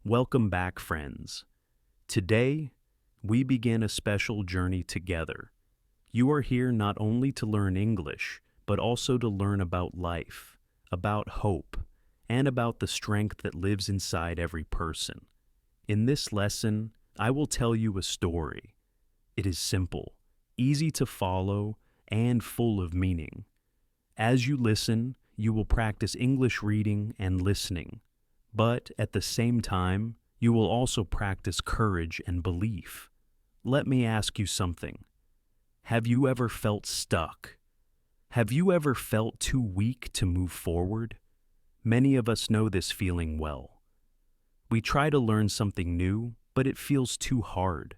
Welcome back, friends. Today, we begin a special journey together. You are here not only to learn English, but also to learn about life, about hope, and about the strength that lives inside every person. In this lesson, I will tell you a story. It is simple, easy to follow, and full of meaning. As you listen, you will practice English reading and listening, but at the same time, you will also practice courage and belief. Let me ask you something. Have you ever felt stuck? Have you ever felt too weak to move forward? Many of us know this feeling well. We try to learn something new, but it feels too hard.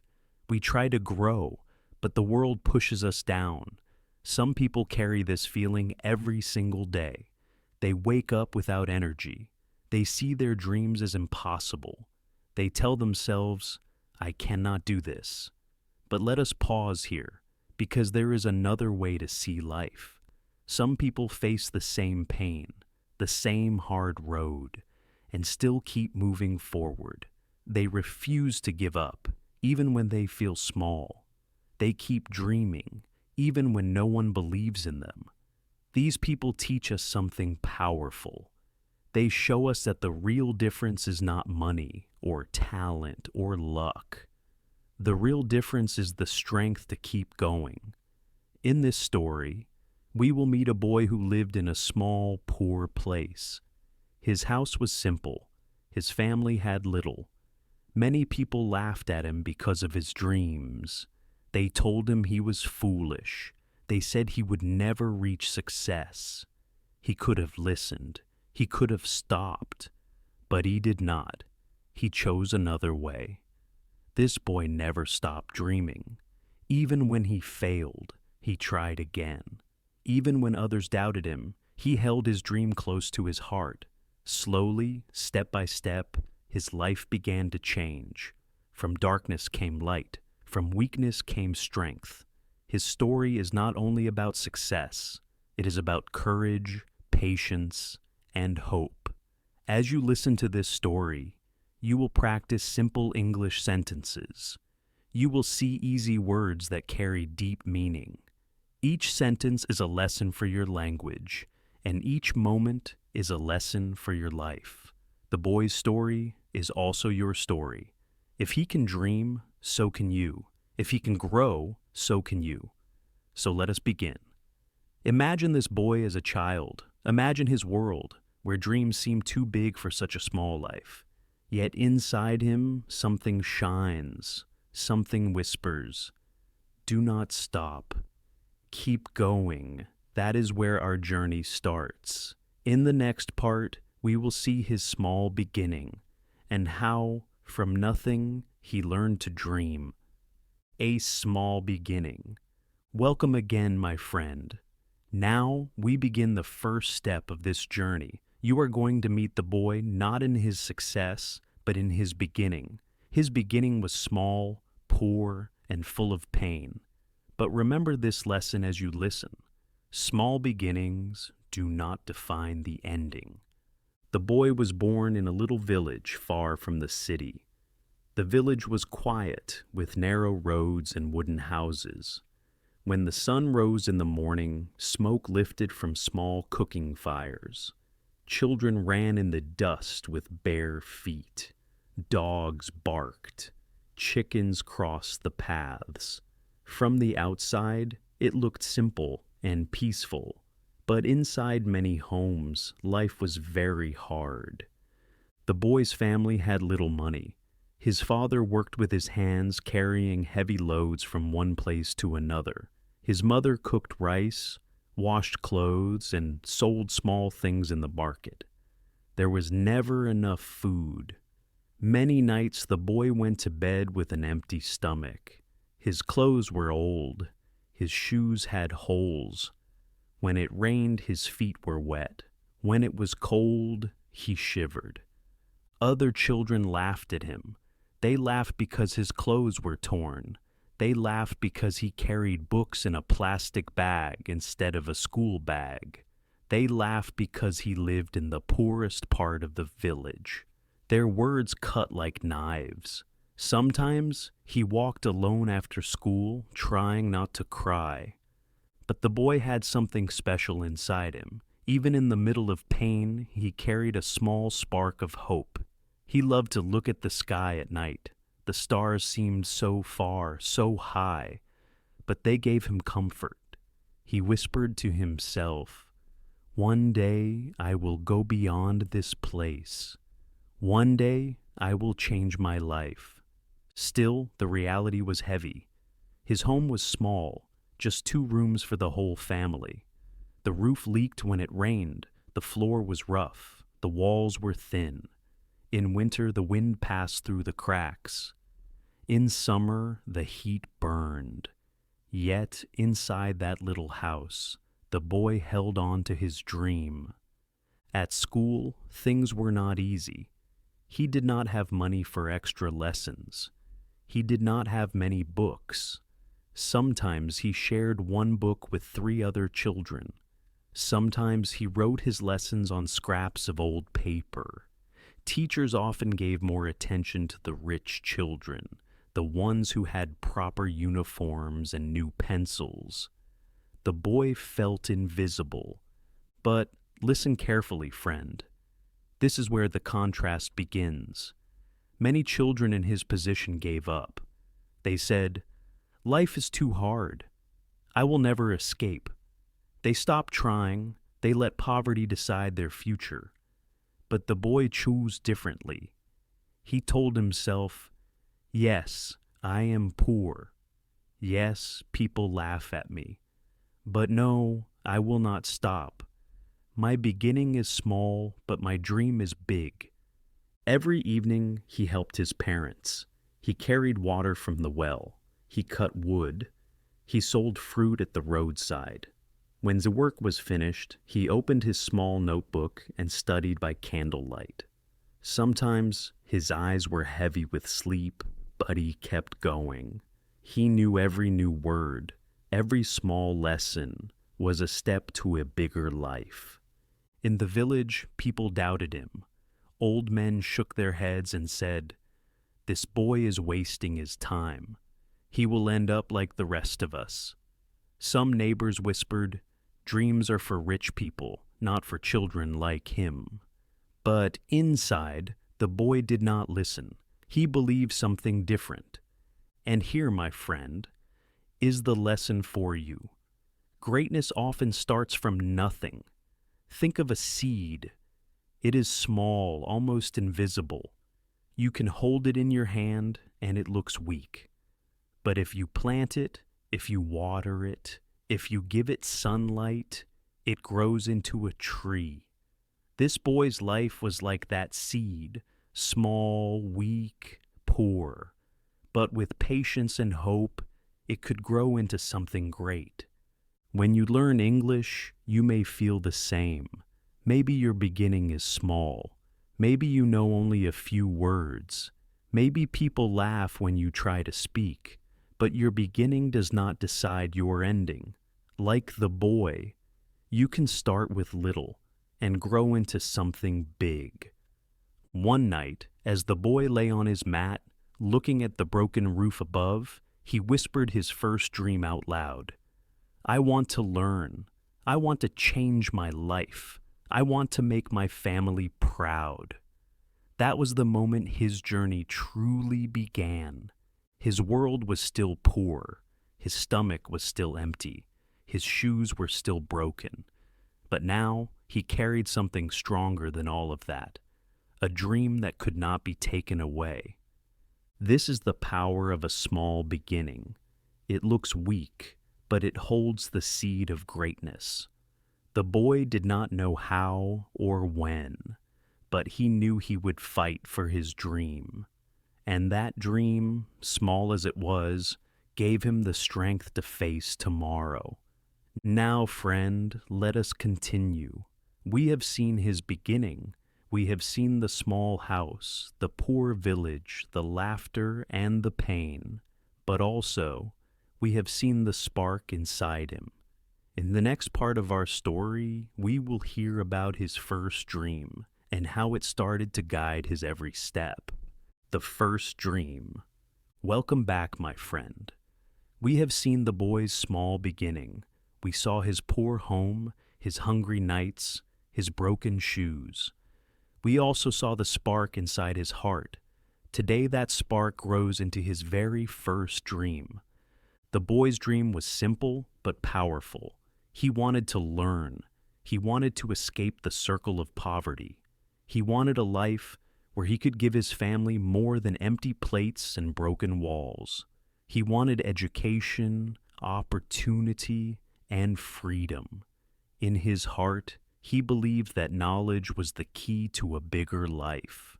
We try to grow, but the world pushes us down. Some people carry this feeling every single day. They wake up without energy. They see their dreams as impossible. They tell themselves, I cannot do this. But let us pause here, because there is another way to see life. Some people face the same pain, the same hard road, and still keep moving forward. They refuse to give up, even when they feel small. They keep dreaming, even when no one believes in them. These people teach us something powerful. They show us that the real difference is not money or talent or luck. The real difference is the strength to keep going. In this story, we will meet a boy who lived in a small, poor place. His house was simple. His family had little. Many people laughed at him because of his dreams. They told him he was foolish. They said he would never reach success. He could have listened. He could have stopped. But he did not. He chose another way. This boy never stopped dreaming. Even when he failed, he tried again. Even when others doubted him, he held his dream close to his heart. Slowly, step by step, his life began to change. From darkness came light. From weakness came strength. His story is not only about success, it is about courage, patience, and hope. As you listen to this story, you will practice simple English sentences. You will see easy words that carry deep meaning. Each sentence is a lesson for your language, and each moment is a lesson for your life. The boy's story is also your story. If he can dream, so can you. If he can grow, so can you. So let us begin. Imagine this boy as a child. Imagine his world, where dreams seem too big for such a small life. Yet inside him, something shines, something whispers, do not stop. Keep going. That is where our journey starts. In the next part, we will see his small beginning and how, from nothing, he learned to dream. A small beginning. Welcome again, my friend. Now we begin the first step of this journey. You are going to meet the boy not in his success, but in his beginning. His beginning was small, poor, and full of pain. But remember this lesson as you listen. Small beginnings do not define the ending. The boy was born in a little village far from the city. The village was quiet, with narrow roads and wooden houses. When the sun rose in the morning, smoke lifted from small cooking fires. Children ran in the dust with bare feet. Dogs barked. Chickens crossed the paths. From the outside, it looked simple and peaceful, but inside many homes, life was very hard. The boy's family had little money. His father worked with his hands, carrying heavy loads from one place to another. His mother cooked rice, washed clothes, and sold small things in the market. There was never enough food. Many nights the boy went to bed with an empty stomach. His clothes were old. His shoes had holes. When it rained, his feet were wet. When it was cold, he shivered. Other children laughed at him. They laughed because his clothes were torn. They laughed because he carried books in a plastic bag instead of a school bag. They laughed because he lived in the poorest part of the village. Their words cut like knives. Sometimes he walked alone after school, trying not to cry. But the boy had something special inside him. Even in the middle of pain, he carried a small spark of hope. He loved to look at the sky at night. The stars seemed so far, so high, but they gave him comfort. He whispered to himself, "One day I will go beyond this place. One day I will change my life." Still, the reality was heavy. His home was small, just 2 rooms for the whole family. The roof leaked when it rained, the floor was rough, the walls were thin. In winter, the wind passed through the cracks. In summer, the heat burned. Yet, inside that little house, the boy held on to his dream. At school, things were not easy. He did not have money for extra lessons. He did not have many books. Sometimes he shared one book with 3 other children. Sometimes he wrote his lessons on scraps of old paper. Teachers often gave more attention to the rich children, the ones who had proper uniforms and new pencils. The boy felt invisible. But listen carefully, friend. This is where the contrast begins. Many children in his position gave up. They said, "Life is too hard. I will never escape." They stopped trying. They let poverty decide their future. But the boy chose differently. He told himself, "Yes, I am poor. Yes, people laugh at me. But no, I will not stop. My beginning is small, but my dream is big." Every evening he helped his parents. He carried water from the well. He cut wood. He sold fruit at the roadside. When the work was finished, he opened his small notebook and studied by candlelight. Sometimes his eyes were heavy with sleep, but he kept going. He knew every new word, every small lesson was a step to a bigger life. In the village, people doubted him. Old men shook their heads and said, "This boy is wasting his time. He will end up like the rest of us." Some neighbors whispered, "Dreams are for rich people, not for children like him." But inside, the boy did not listen. He believed something different. And here, my friend, is the lesson for you. Greatness often starts from nothing. Think of a seed. It is small, almost invisible. You can hold it in your hand and it looks weak. But if you plant it, if you water it, if you give it sunlight, it grows into a tree. This boy's life was like that seed, small, weak, poor. But with patience and hope, it could grow into something great. When you learn English, you may feel the same. Maybe your beginning is small. Maybe you know only a few words. Maybe people laugh when you try to speak. But your beginning does not decide your ending. Like the boy, you can start with little and grow into something big. One night, as the boy lay on his mat, looking at the broken roof above, he whispered his first dream out loud. "I want to learn. I want to change my life. I want to make my family proud." That was the moment his journey truly began. His world was still poor. His stomach was still empty. His shoes were still broken. But now he carried something stronger than all of that, a dream that could not be taken away. This is the power of a small beginning. It looks weak, but it holds the seed of greatness. The boy did not know how or when, but he knew he would fight for his dream. And that dream, small as it was, gave him the strength to face tomorrow. Now, friend, let us continue. We have seen his beginning. We have seen the small house, the poor village, the laughter and the pain. But also, we have seen the spark inside him. In the next part of our story, we will hear about his first dream and how it started to guide his every step. The first dream. Welcome back, my friend. We have seen the boy's small beginning. We saw his poor home, his hungry nights, his broken shoes. We also saw the spark inside his heart. Today that spark grows into his very first dream. The boy's dream was simple but powerful. He wanted to learn. He wanted to escape the circle of poverty. He wanted a life where he could give his family more than empty plates and broken walls. He wanted education, opportunity, and freedom. In his heart, he believed that knowledge was the key to a bigger life.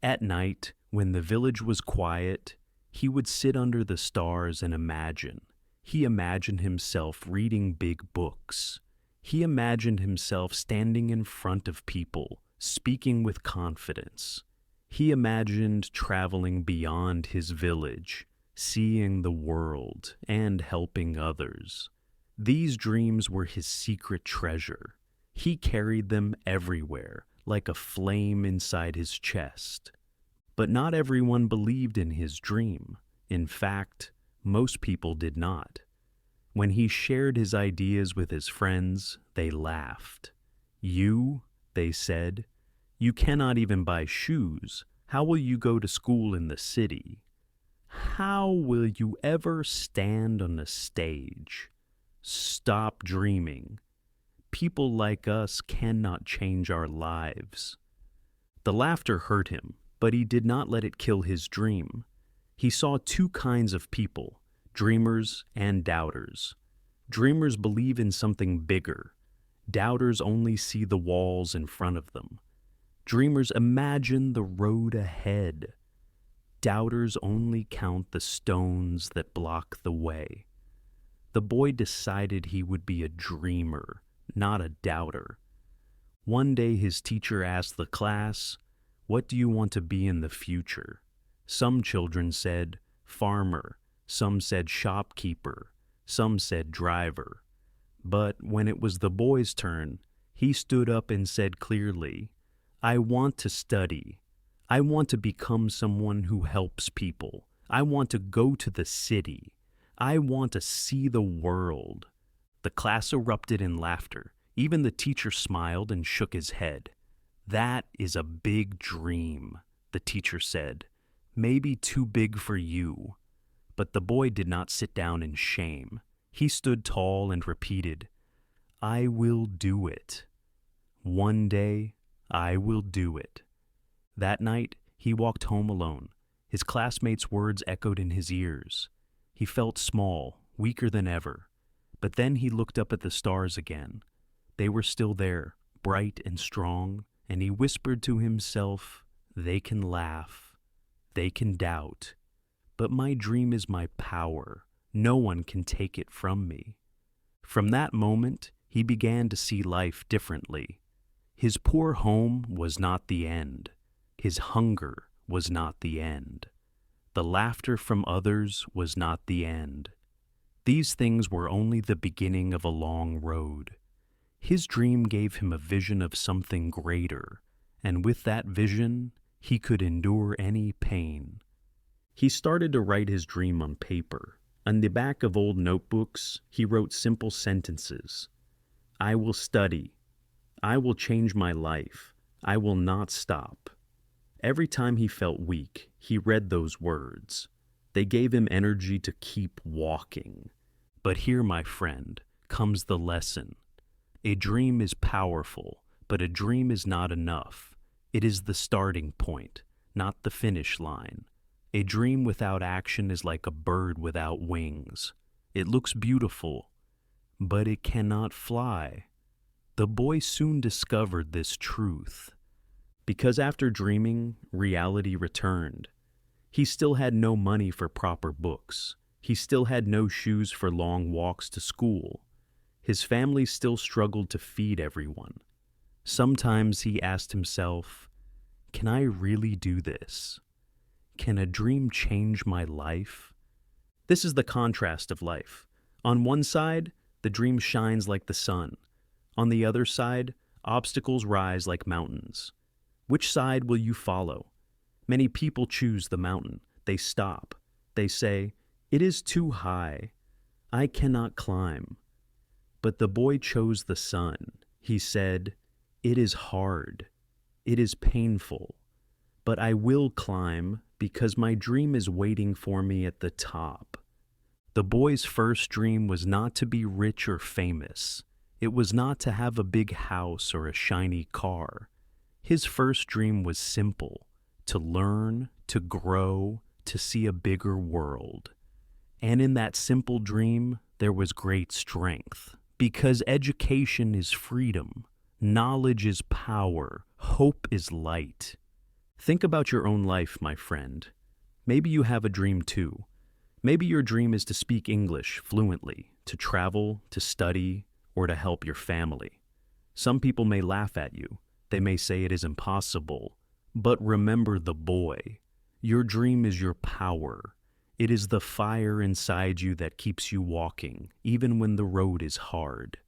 At night, when the village was quiet, he would sit under the stars and imagine. He imagined himself reading big books. He imagined himself standing in front of people, speaking with confidence. He imagined traveling beyond his village, seeing the world, and helping others. These dreams were his secret treasure. He carried them everywhere, like a flame inside his chest. But not everyone believed in his dream. In fact, most people did not. When he shared his ideas with his friends, they laughed. "You," they said, "you cannot even buy shoes. How will you go to school in the city? How will you ever stand on a stage? Stop dreaming. People like us cannot change our lives." The laughter hurt him, but he did not let it kill his dream. He saw two kinds of people, dreamers and doubters. Dreamers believe in something bigger. Doubters only see the walls in front of them. Dreamers imagine the road ahead. Doubters only count the stones that block the way. The boy decided he would be a dreamer, not a doubter. One day his teacher asked the class, "What do you want to be in the future?" Some children said, "Farmer." Some said, "Shopkeeper." Some said, "Driver." But when it was the boy's turn, he stood up and said clearly, "I want to study. I want to become someone who helps people. I want to go to the city. I want to see the world." The class erupted in laughter. Even the teacher smiled and shook his head. "That is a big dream," the teacher said. "Maybe too big for you." But the boy did not sit down in shame. He stood tall and repeated, "I will do it. One day, I will do it." That night, he walked home alone. His classmates' words echoed in his ears. He felt small, weaker than ever. But then he looked up at the stars again. They were still there, bright and strong, and he whispered to himself, "They can laugh. They can doubt. But my dream is my power. No one can take it from me." From that moment, he began to see life differently. His poor home was not the end. His hunger was not the end. The laughter from others was not the end. These things were only the beginning of a long road. His dream gave him a vision of something greater, and with that vision, he could endure any pain. He started to write his dream on paper. On the back of old notebooks, he wrote simple sentences. "I will study. I will change my life. I will not stop." Every time he felt weak, he read those words. They gave him energy to keep walking. But here, my friend, comes the lesson. A dream is powerful, but a dream is not enough. It is the starting point, not the finish line. A dream without action is like a bird without wings. It looks beautiful, but it cannot fly. The boy soon discovered this truth. Because after dreaming, reality returned. He still had no money for proper books. He still had no shoes for long walks to school. His family still struggled to feed everyone. Sometimes he asked himself, "Can I really do this? Can a dream change my life?" This is the contrast of life. On one side, the dream shines like the sun. On the other side, obstacles rise like mountains. Which side will you follow? Many people choose the mountain. They stop. They say, "It is too high. I cannot climb." But the boy chose the sun. He said, "It is hard. It is painful. But I will climb because my dream is waiting for me at the top." The boy's first dream was not to be rich or famous. It was not to have a big house or a shiny car. His first dream was simple: to learn, to grow, to see a bigger world. And in that simple dream, there was great strength. Because education is freedom, knowledge is power, hope is light. Think about your own life, my friend. Maybe you have a dream too. Maybe your dream is to speak English fluently, to travel, to study, or to help your family. Some people may laugh at you. They may say it is impossible. But remember the boy. Your dream is your power. It is the fire inside you that keeps you walking, even when the road is hard.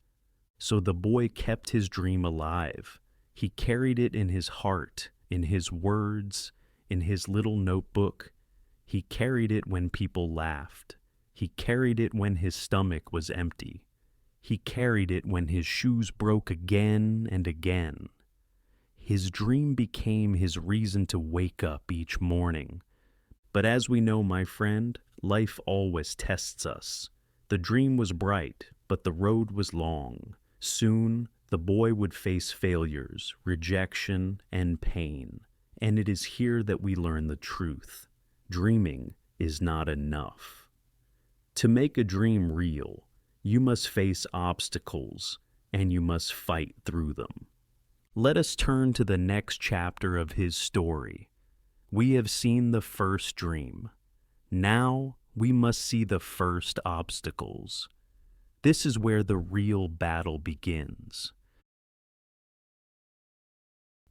So the boy kept his dream alive. He carried it in his heart, in his words, in his little notebook. He carried it when people laughed. He carried it when his stomach was empty. He carried it when his shoes broke again and again. His dream became his reason to wake up each morning. But as we know, my friend, life always tests us. The dream was bright, but the road was long. Soon, the boy would face failures, rejection, and pain. And it is here that we learn the truth. Dreaming is not enough. To make a dream real, you must face obstacles, and you must fight through them. Let us turn to the next chapter of his story. We have seen the first dream. Now we must see the first obstacles. This is where the real battle begins.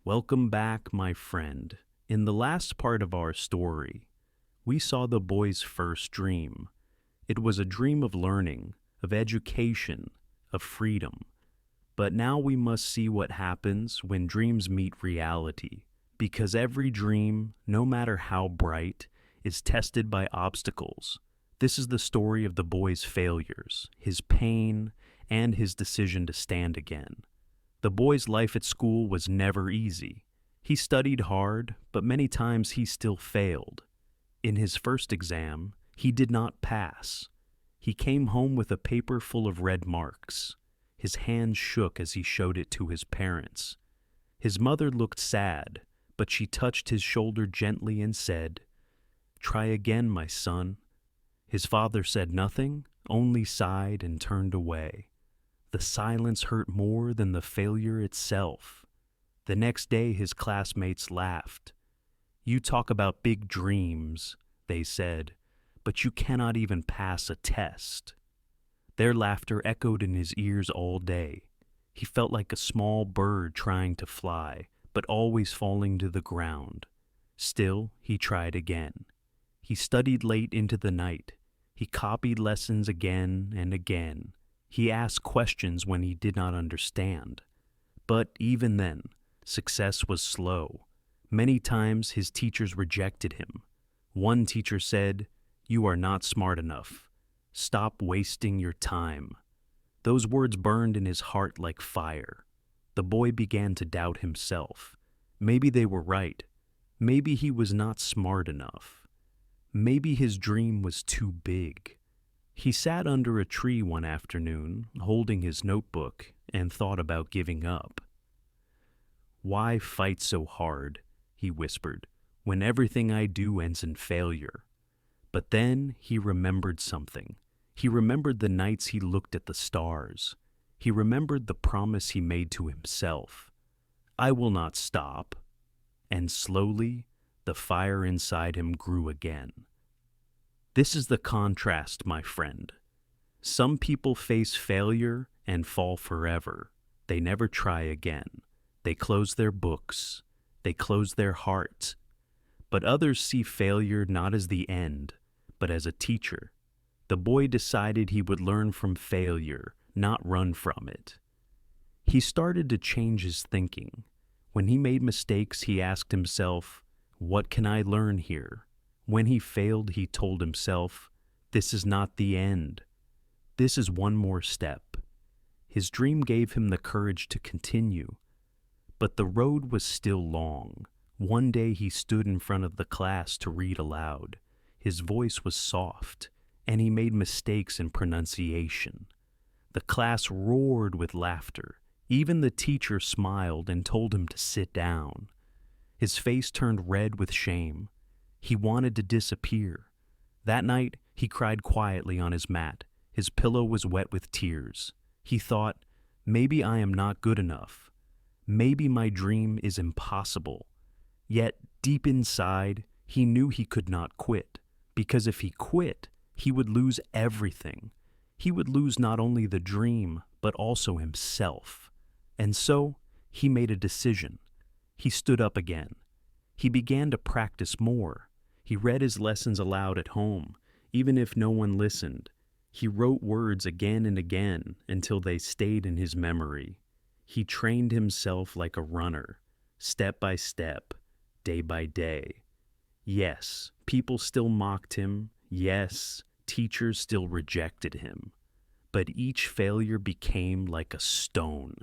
Welcome back, my friend. In the last part of our story, we saw the boy's first dream. It was a dream of learning, of education, of freedom. But now we must see what happens when dreams meet reality. Because every dream, no matter how bright, is tested by obstacles. This is the story of the boy's failures, his pain, and his decision to stand again. The boy's life at school was never easy. He studied hard, but many times he still failed. In his first exam, he did not pass. He came home with a paper full of red marks. His hands shook as he showed it to his parents. His mother looked sad, but she touched his shoulder gently and said, "Try again, my son." His father said nothing, only sighed and turned away. The silence hurt more than the failure itself. The next day his classmates laughed. "You talk about big dreams," they said, "but you cannot even pass a test." Their laughter echoed in his ears all day. He felt like a small bird trying to fly, but always falling to the ground. Still, he tried again. He studied late into the night. He copied lessons again and again. He asked questions when he did not understand. But even then, success was slow. Many times his teachers rejected him. One teacher said, "You are not smart enough. Stop wasting your time." Those words burned in his heart like fire. The boy began to doubt himself. Maybe they were right. Maybe he was not smart enough. Maybe his dream was too big. He sat under a tree one afternoon, holding his notebook, and thought about giving up. "Why fight so hard," he whispered, "when everything I do ends in failure?" But then he remembered something. He remembered the nights he looked at the stars. He remembered the promise he made to himself. "I will not stop." And slowly, the fire inside him grew again. This is the contrast, my friend. Some people face failure and fall forever. They never try again. They close their books. They close their hearts. But others see failure not as the end, but as a teacher. The boy decided he would learn from failure, not run from it. He started to change his thinking. When he made mistakes, he asked himself, "What can I learn here?" When he failed, he told himself, "This is not the end. This is one more step." His dream gave him the courage to continue. But the road was still long. One day he stood in front of the class to read aloud. His voice was soft, and he made mistakes in pronunciation. The class roared with laughter. Even the teacher smiled and told him to sit down. His face turned red with shame. He wanted to disappear. That night, he cried quietly on his mat. His pillow was wet with tears. He thought, maybe I am not good enough. Maybe my dream is impossible. Yet, deep inside, he knew he could not quit, because if he quit, he would lose everything. He would lose not only the dream, but also himself. And so, he made a decision. He stood up again. He began to practice more. He read his lessons aloud at home, even if no one listened. He wrote words again and again until they stayed in his memory. He trained himself like a runner, step by step, day by day. Yes, people still mocked him. Yes, teachers still rejected him. But each failure became like a stone.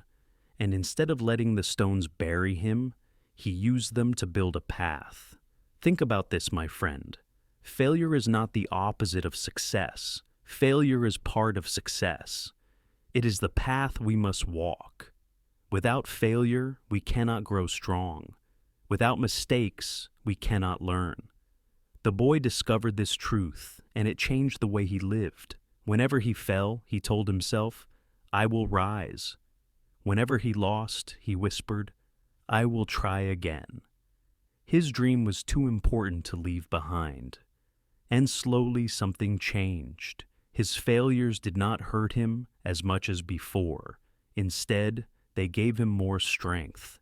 And instead of letting the stones bury him, he used them to build a path. Think about this, my friend. Failure is not the opposite of success. Failure is part of success. It is the path we must walk. Without failure, we cannot grow strong. Without mistakes, we cannot learn. The boy discovered this truth, and it changed the way he lived. Whenever he fell, he told himself, "I will rise." Whenever he lost, he whispered, "I will try again." His dream was too important to leave behind. And slowly something changed. His failures did not hurt him as much as before. Instead, they gave him more strength.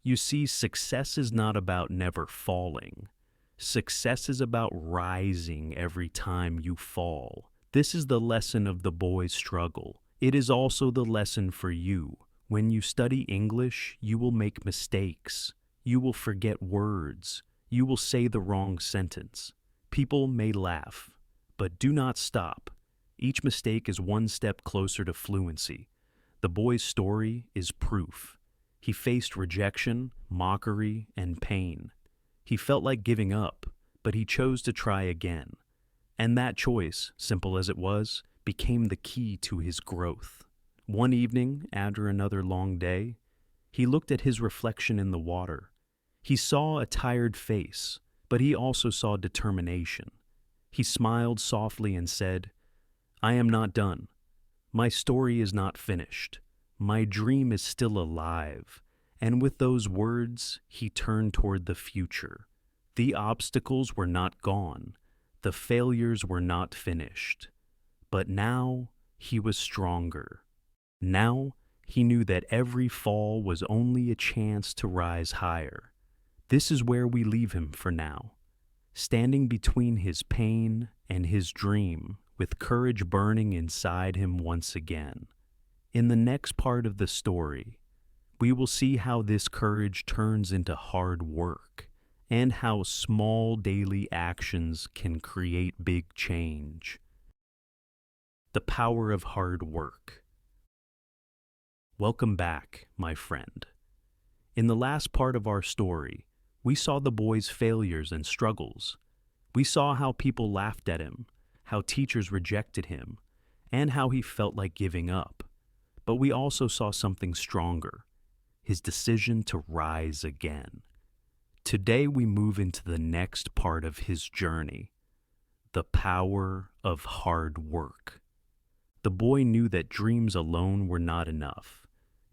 You see, success is not about never falling. Success is about rising every time you fall. This is the lesson of the boy's struggle. It is also the lesson for you. When you study English, you will make mistakes. You will forget words. You will say the wrong sentence. People may laugh, but do not stop. Each mistake is one step closer to fluency. The boy's story is proof. He faced rejection, mockery, and pain. He felt like giving up, but he chose to try again. And that choice, simple as it was, became the key to his growth. One evening, after another long day, he looked at his reflection in the water. He saw a tired face, but he also saw determination. He smiled softly and said, "I am not done. My story is not finished. My dream is still alive." And with those words, he turned toward the future. The obstacles were not gone. The failures were not finished. But now he was stronger. Now he knew that every fall was only a chance to rise higher. This is where we leave him for now, standing between his pain and his dream, with courage burning inside him once again. In the next part of the story, we will see how this courage turns into hard work, and how small daily actions can create big change. The power of hard work. Welcome back, my friend. In the last part of our story, we saw the boy's failures and struggles. We saw how people laughed at him, how teachers rejected him, and how he felt like giving up. But we also saw something stronger, his decision to rise again. Today we move into the next part of his journey, the power of hard work. The boy knew that dreams alone were not enough.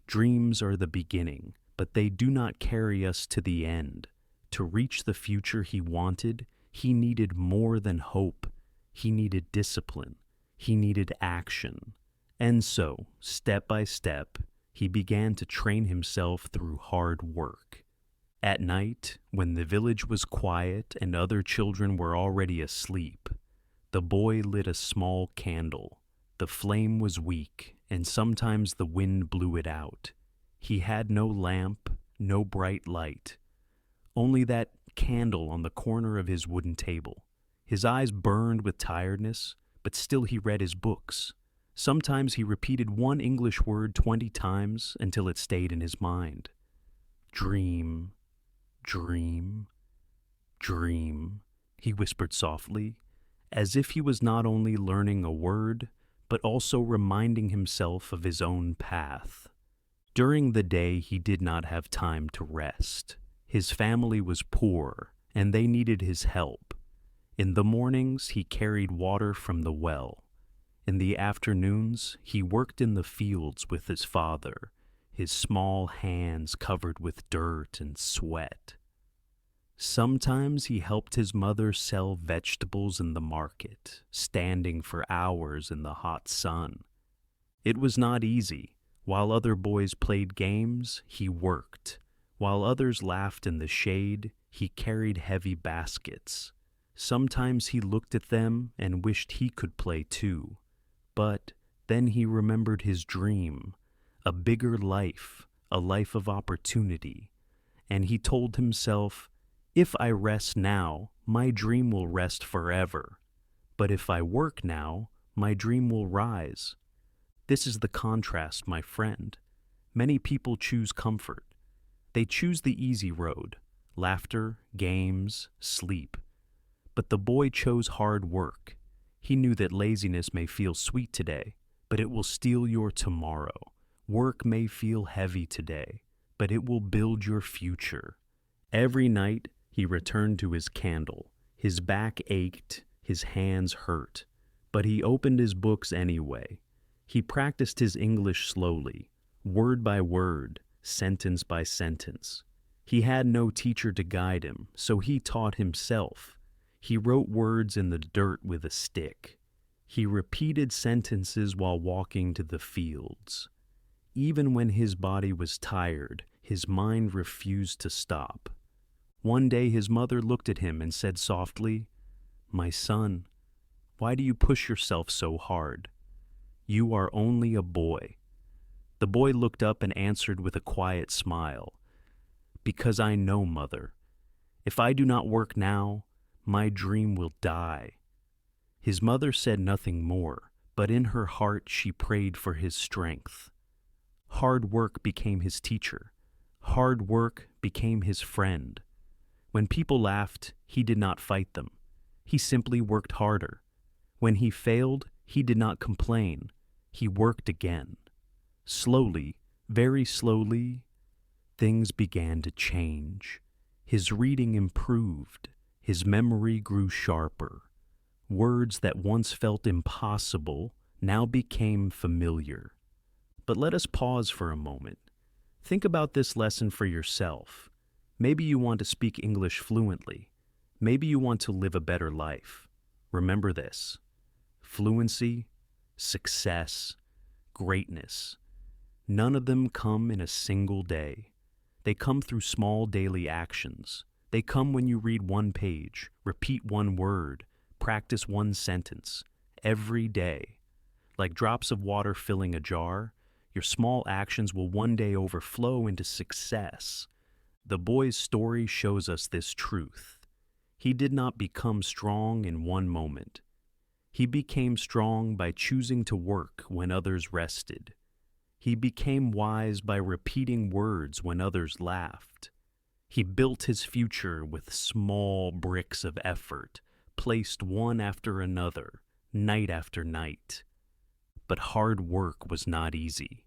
Dreams are the beginning, but they do not carry us to the end. To reach the future he wanted, he needed more than hope. He needed discipline. He needed action. And so, step by step, he began to train himself through hard work. At night, when the village was quiet and other children were already asleep, the boy lit a small candle. The flame was weak, and sometimes the wind blew it out. He had no lamp, no bright light. Only that candle on the corner of his wooden table. His eyes burned with tiredness, but still he read his books. Sometimes he repeated one English word 20 times until it stayed in his mind. Dream, dream, dream, he whispered softly, as if he was not only learning a word, but also reminding himself of his own path. During the day, he did not have time to rest. His family was poor, and they needed his help. In the mornings, he carried water from the well. In the afternoons, he worked in the fields with his father, his small hands covered with dirt and sweat. Sometimes he helped his mother sell vegetables in the market, standing for hours in the hot sun. It was not easy. While other boys played games, he worked. While others laughed in the shade, he carried heavy baskets. Sometimes he looked at them and wished he could play too. But then he remembered his dream, a bigger life, a life of opportunity. And he told himself, if I rest now, my dream will rest forever. But if I work now, my dream will rise. This is the contrast, my friend. Many people choose comfort. They choose the easy road, laughter, games, sleep. But the boy chose hard work. He knew that laziness may feel sweet today, but it will steal your tomorrow. Work may feel heavy today, but it will build your future. Every night, he returned to his candle. His back ached, his hands hurt, but he opened his books anyway. He practiced his English slowly, word by word, sentence by sentence. He had no teacher to guide him, so he taught himself. He wrote words in the dirt with a stick. He repeated sentences while walking to the fields. Even when his body was tired, his mind refused to stop. One day his mother looked at him and said softly, "My son, why do you push yourself so hard? You are only a boy." The boy looked up and answered with a quiet smile, "Because I know, Mother. If I do not work now, my dream will die." His mother said nothing more, but in her heart she prayed for his strength. Hard work became his teacher. Hard work became his friend. When people laughed, he did not fight them. He simply worked harder. When he failed, he did not complain. He worked again. Slowly, very slowly, things began to change. His reading improved. His memory grew sharper. Words that once felt impossible now became familiar. But let us pause for a moment. Think about this lesson for yourself. Maybe you want to speak English fluently. Maybe you want to live a better life. Remember this: fluency, success, greatness. None of them come in a single day. They come through small daily actions. They come when you read one page, repeat one word, practice one sentence, every day. Like drops of water filling a jar, your small actions will one day overflow into success. The boy's story shows us this truth. He did not become strong in one moment. He became strong by choosing to work when others rested. He became wise by repeating words when others laughed. He built his future with small bricks of effort, placed one after another, night after night. But hard work was not easy.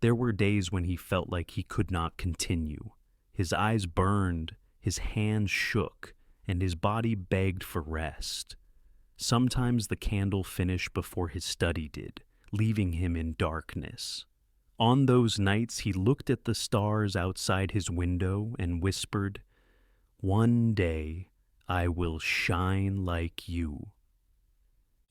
There were days when he felt like he could not continue. His eyes burned, his hands shook, and his body begged for rest. Sometimes the candle finished before his study did, leaving him in darkness. On those nights he looked at the stars outside his window and whispered, "One day I will shine like you."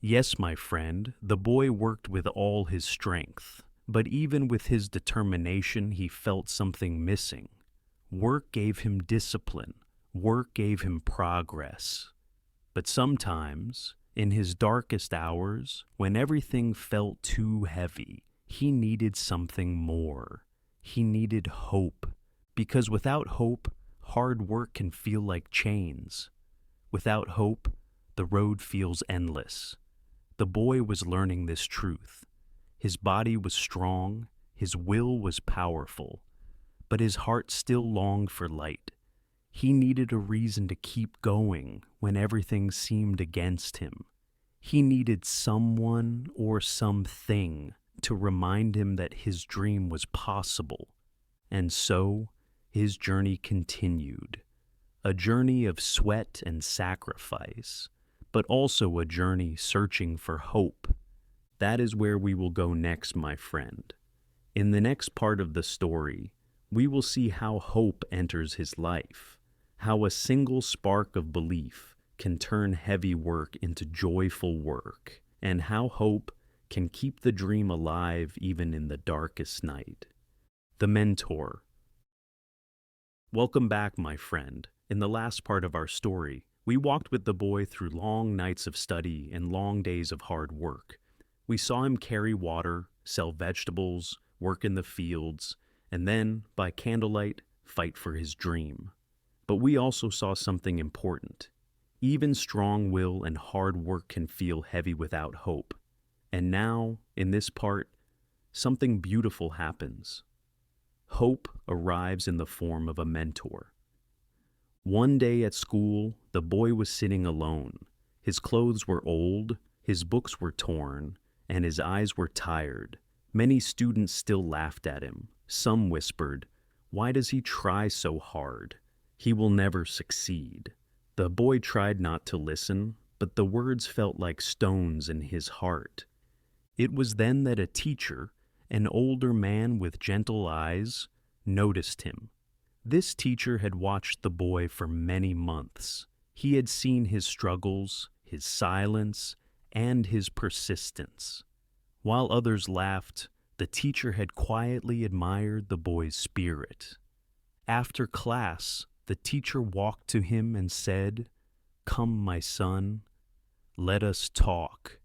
Yes, my friend, the boy worked with all his strength, but even with his determination he felt something missing. Work gave him discipline. Work gave him progress. But sometimes, in his darkest hours, when everything felt too heavy, he needed something more. He needed hope. Because without hope, hard work can feel like chains. Without hope, the road feels endless. The boy was learning this truth. His body was strong, his will was powerful, but his heart still longed for light. He needed a reason to keep going when everything seemed against him. He needed someone or something to remind him that his dream was possible. And so, his journey continued. A journey of sweat and sacrifice, but also a journey searching for hope. That is where we will go next, my friend. In the next part of the story, we will see how hope enters his life, how a single spark of belief can turn heavy work into joyful work, and how hope can keep the dream alive even in the darkest night. The Mentor. Welcome back, my friend. In the last part of our story, we walked with the boy through long nights of study and long days of hard work. We saw him carry water, sell vegetables, work in the fields, and then, by candlelight, fight for his dream. But we also saw something important. Even strong will and hard work can feel heavy without hope. And now, in this part, something beautiful happens. Hope arrives in the form of a mentor. One day at school, the boy was sitting alone. His clothes were old, his books were torn, and his eyes were tired. Many students still laughed at him. Some whispered, "Why does he try so hard? He will never succeed." The boy tried not to listen, but the words felt like stones in his heart. It was then that a teacher, an older man with gentle eyes, noticed him. This teacher had watched the boy for many months. He had seen his struggles, his silence, and his persistence. While others laughed, the teacher had quietly admired the boy's spirit. After class, the teacher walked to him and said, "Come, my son, let us talk."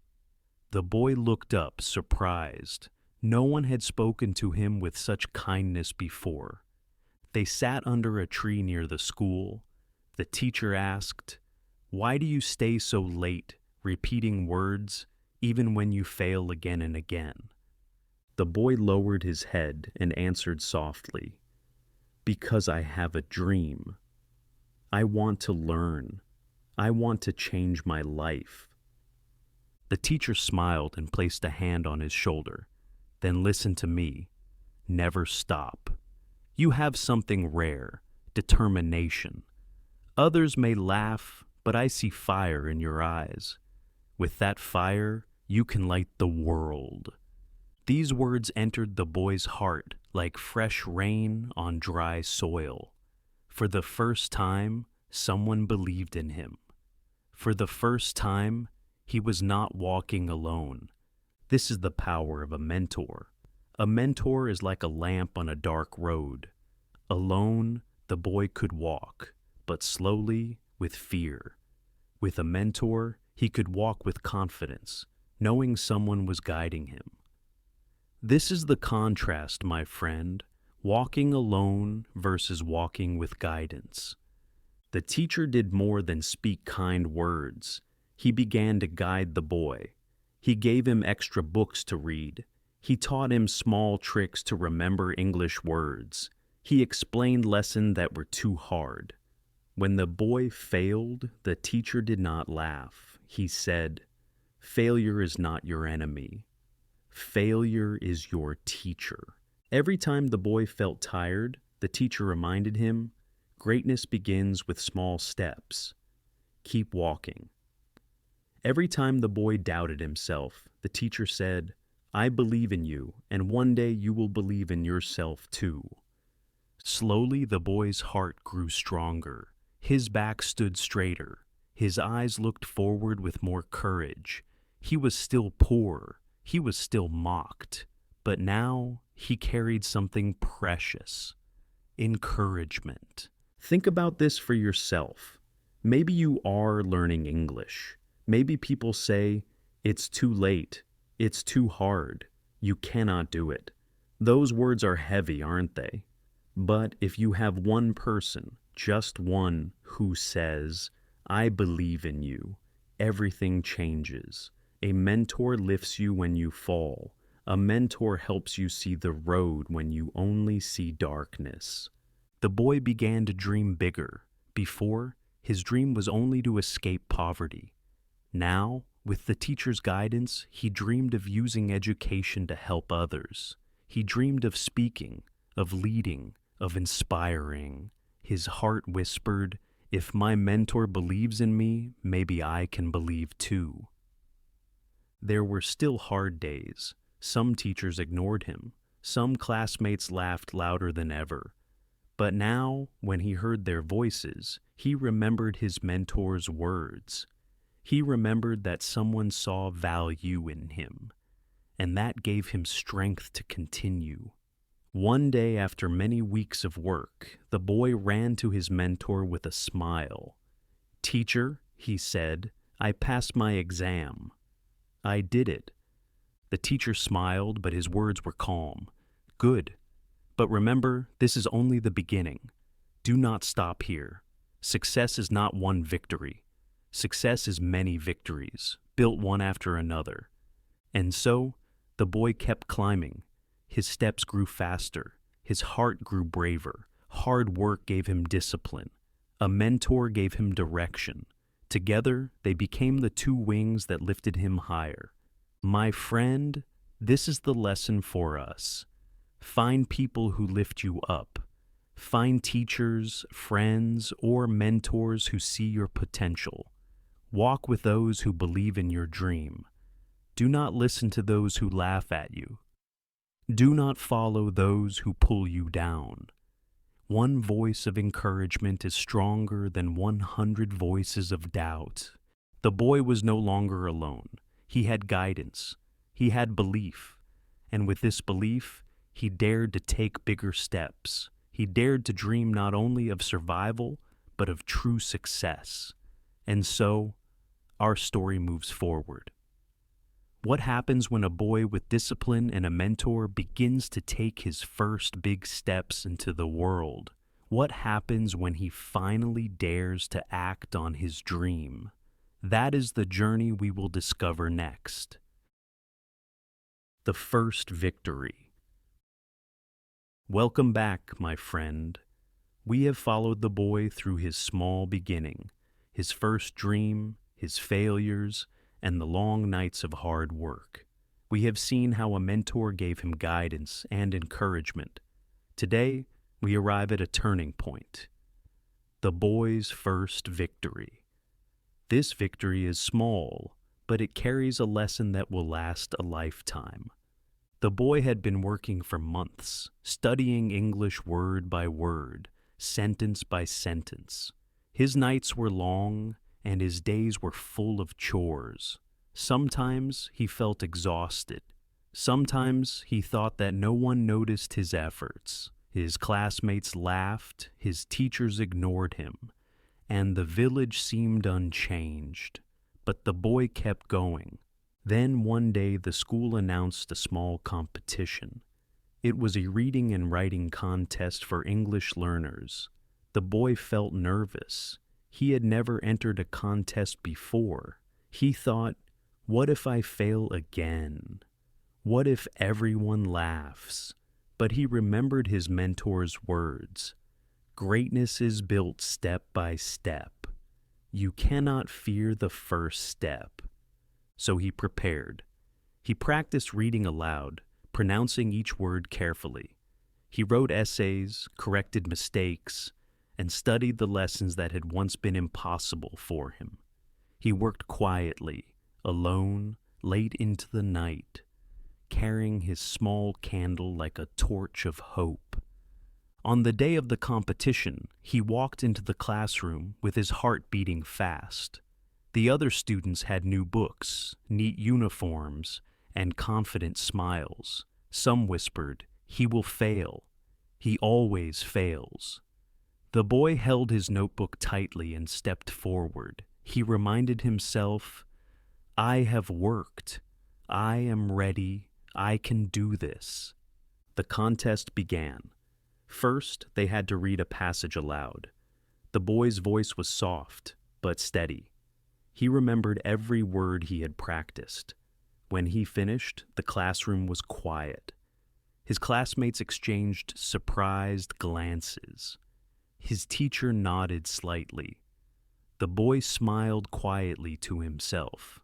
The boy looked up, surprised. No one had spoken to him with such kindness before. They sat under a tree near the school. The teacher asked, "Why do you stay so late, repeating words, even when you fail again and again?" The boy lowered his head and answered softly, "Because I have a dream. I want to learn. I want to change my life." The teacher smiled and placed a hand on his shoulder. "Then listen to me. Never stop. You have something rare, determination. Others may laugh, but I see fire in your eyes. With that fire, you can light the world." These words entered the boy's heart like fresh rain on dry soil. For the first time, someone believed in him. For the first time, he was not walking alone. This is the power of a mentor. A mentor is like a lamp on a dark road. Alone, the boy could walk, but slowly, with fear. With a mentor, he could walk with confidence, knowing someone was guiding him. This is the contrast, my friend, walking alone versus walking with guidance. The teacher did more than speak kind words. He began to guide the boy. He gave him extra books to read. He taught him small tricks to remember English words. He explained lessons that were too hard. When the boy failed, the teacher did not laugh. He said, "Failure is not your enemy. Failure is your teacher." Every time the boy felt tired, the teacher reminded him, "Greatness begins with small steps. Keep walking." Every time the boy doubted himself, the teacher said, "I believe in you, and one day you will believe in yourself too." Slowly, the boy's heart grew stronger. His back stood straighter. His eyes looked forward with more courage. He was still poor. He was still mocked. But now, he carried something precious: encouragement. Think about this for yourself. Maybe you are learning English. Maybe people say, "It's too late. It's too hard. You cannot do it." Those words are heavy, aren't they? But if you have one person, just one, who says, I believe in you, everything changes. A mentor lifts you when you fall. A mentor helps you see the road when you only see darkness. The boy began to dream bigger. Before, his dream was only to escape poverty. Now, with the teacher's guidance, he dreamed of using education to help others. He dreamed of speaking, of leading, of inspiring. His heart whispered, if my mentor believes in me, maybe I can believe too. There were still hard days. Some teachers ignored him. Some classmates laughed louder than ever. But now, when he heard their voices, he remembered his mentor's words. He remembered that someone saw value in him, and that gave him strength to continue. One day, after many weeks of work, the boy ran to his mentor with a smile. Teacher, he said, I passed my exam. I did it. The teacher smiled, but his words were calm. Good. But remember, this is only the beginning. Do not stop here. Success is not one victory. Success is many victories, built one after another. And so, the boy kept climbing. His steps grew faster. His heart grew braver. Hard work gave him discipline. A mentor gave him direction. Together, they became the two wings that lifted him higher. My friend, this is the lesson for us. Find people who lift you up. Find teachers, friends, or mentors who see your potential. Walk with those who believe in your dream. Do not listen to those who laugh at you. Do not follow those who pull you down. One voice of encouragement is stronger than 100 voices of doubt. The boy was no longer alone. He had guidance. He had belief. And with this belief, he dared to take bigger steps. He dared to dream not only of survival, but of true success. And so, our story moves forward. What happens when a boy with discipline and a mentor begins to take his first big steps into the world? What happens when he finally dares to act on his dream? That is the journey we will discover next. The first victory. Welcome back, my friend. We have followed the boy through his small beginning, his first dream, his failures, and the long nights of hard work. We have seen how a mentor gave him guidance and encouragement. Today, we arrive at a turning point. The boy's first victory. This victory is small, but it carries a lesson that will last a lifetime. The boy had been working for months, studying English word by word, sentence by sentence. His nights were long, and his days were full of chores. Sometimes he felt exhausted. Sometimes he thought that no one noticed his efforts. His classmates laughed, his teachers ignored him, and the village seemed unchanged. But the boy kept going. Then one day the school announced a small competition. It was a reading and writing contest for English learners. The boy felt nervous. He had never entered a contest before. He thought, what if I fail again? What if everyone laughs? But he remembered his mentor's words. Greatness is built step by step. You cannot fear the first step. So he prepared. He practiced reading aloud, pronouncing each word carefully. He wrote essays, corrected mistakes, and studied the lessons that had once been impossible for him. He worked quietly, alone, late into the night, carrying his small candle like a torch of hope. On the day of the competition, he walked into the classroom with his heart beating fast. The other students had new books, neat uniforms, and confident smiles. Some whispered, "He will fail. He always fails." The boy held his notebook tightly and stepped forward. He reminded himself, "I have worked. I am ready. I can do this." The contest began. First, they had to read a passage aloud. The boy's voice was soft, but steady. He remembered every word he had practiced. When he finished, the classroom was quiet. His classmates exchanged surprised glances. His teacher nodded slightly. The boy smiled quietly to himself.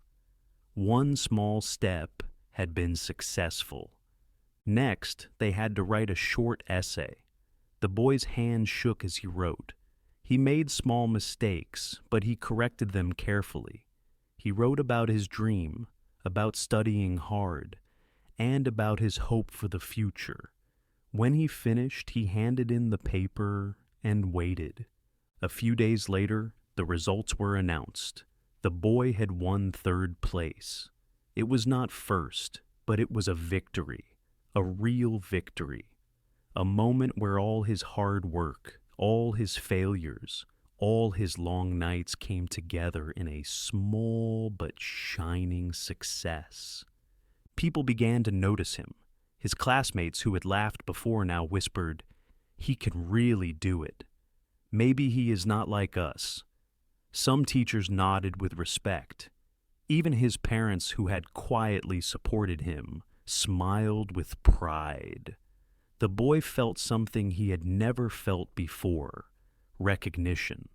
One small step had been successful. Next, they had to write a short essay. The boy's hand shook as he wrote. He made small mistakes, but he corrected them carefully. He wrote about his dream, about studying hard, and about his hope for the future. When he finished, he handed in the paper and waited. A few days later, the results were announced. The boy had won third place. It was not first, but it was a victory, a real victory. A moment where all his hard work, all his failures, all his long nights came together in a small but shining success. People began to notice him. His classmates who had laughed before now whispered, "He can really do it. Maybe he is not like us." Some teachers nodded with respect. Even his parents, who had quietly supported him, smiled with pride. The boy felt something he had never felt before: recognition.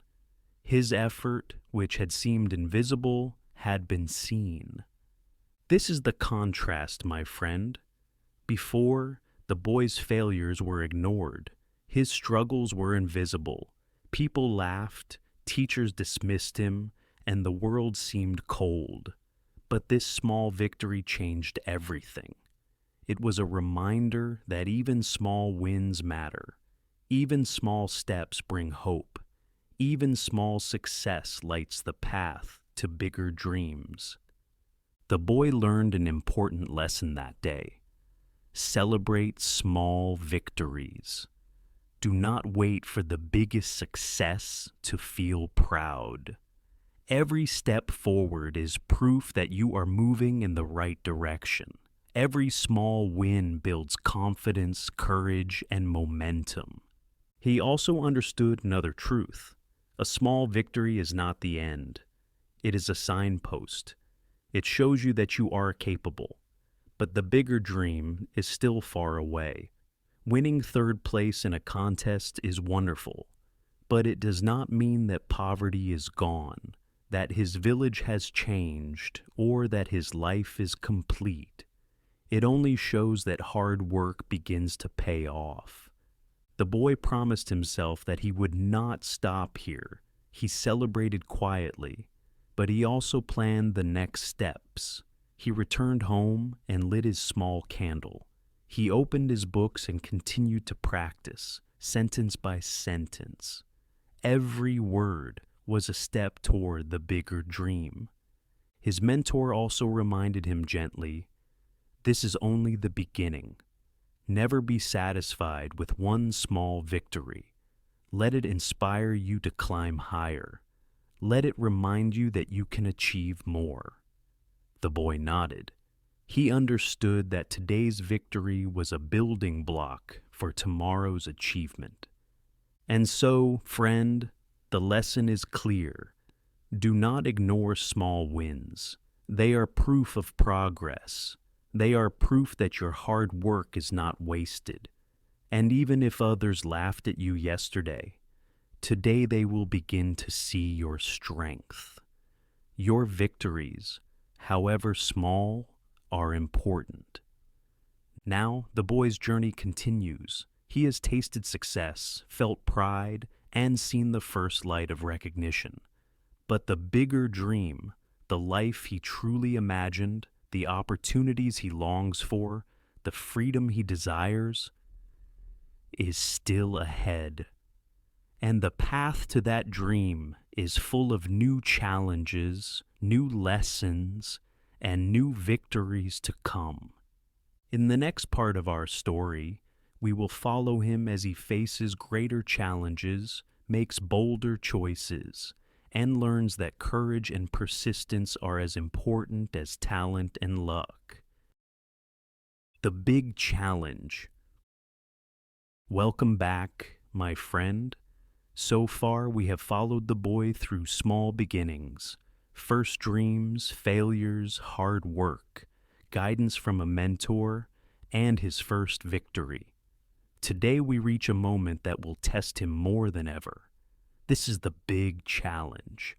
His effort, which had seemed invisible, had been seen. This is the contrast, my friend. Before, the boy's failures were ignored. His struggles were invisible. People laughed, teachers dismissed him, and the world seemed cold. But this small victory changed everything. It was a reminder that even small wins matter. Even small steps bring hope. Even small success lights the path to bigger dreams. The boy learned an important lesson that day. Celebrate small victories. Do not wait for the biggest success to feel proud. Every step forward is proof that you are moving in the right direction. Every small win builds confidence, courage, and momentum. He also understood another truth. A small victory is not the end. It is a signpost. It shows you that you are capable. But the bigger dream is still far away. Winning third place in a contest is wonderful, but it does not mean that poverty is gone, that his village has changed, or that his life is complete. It only shows that hard work begins to pay off. The boy promised himself that he would not stop here. He celebrated quietly, but he also planned the next steps. He returned home and lit his small candle. He opened his books and continued to practice, sentence by sentence. Every word was a step toward the bigger dream. His mentor also reminded him gently, "This is only the beginning. Never be satisfied with one small victory. Let it inspire you to climb higher. Let it remind you that you can achieve more." The boy nodded. He understood that today's victory was a building block for tomorrow's achievement. And so, friend, the lesson is clear. Do not ignore small wins. They are proof of progress. They are proof that your hard work is not wasted. And even if others laughed at you yesterday, today they will begin to see your strength. Your victories, however small, are important. Now, the boy's journey continues. He has tasted success, felt pride, and seen the first light of recognition. But the bigger dream, the life he truly imagined, the opportunities he longs for, the freedom he desires, is still ahead. And the path to that dream is full of new challenges, new lessons, and new victories to come. In the next part of our story, we will follow him as he faces greater challenges, makes bolder choices, and learns that courage and persistence are as important as talent and luck. The big challenge. Welcome back, my friend. So far, we have followed the boy through small beginnings, first dreams, failures, hard work, guidance from a mentor, and his first victory. Today, we reach a moment that will test him more than ever. This is the big challenge,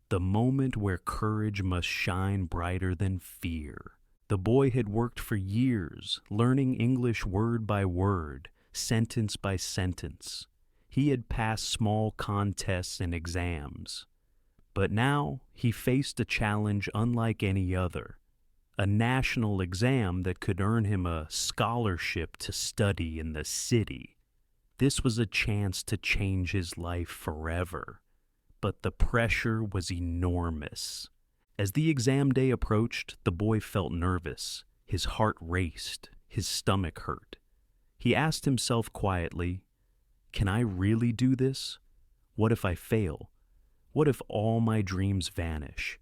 the moment where courage must shine brighter than fear. The boy had worked for years, learning English word by word, sentence by sentence. He had passed small contests and exams. But now he faced a challenge unlike any other, a national exam that could earn him a scholarship to study in the city. This was a chance to change his life forever, but the pressure was enormous. As the exam day approached, the boy felt nervous. His heart raced, his stomach hurt. He asked himself quietly, "Can I really do this? What if I fail? What if all my dreams vanish?"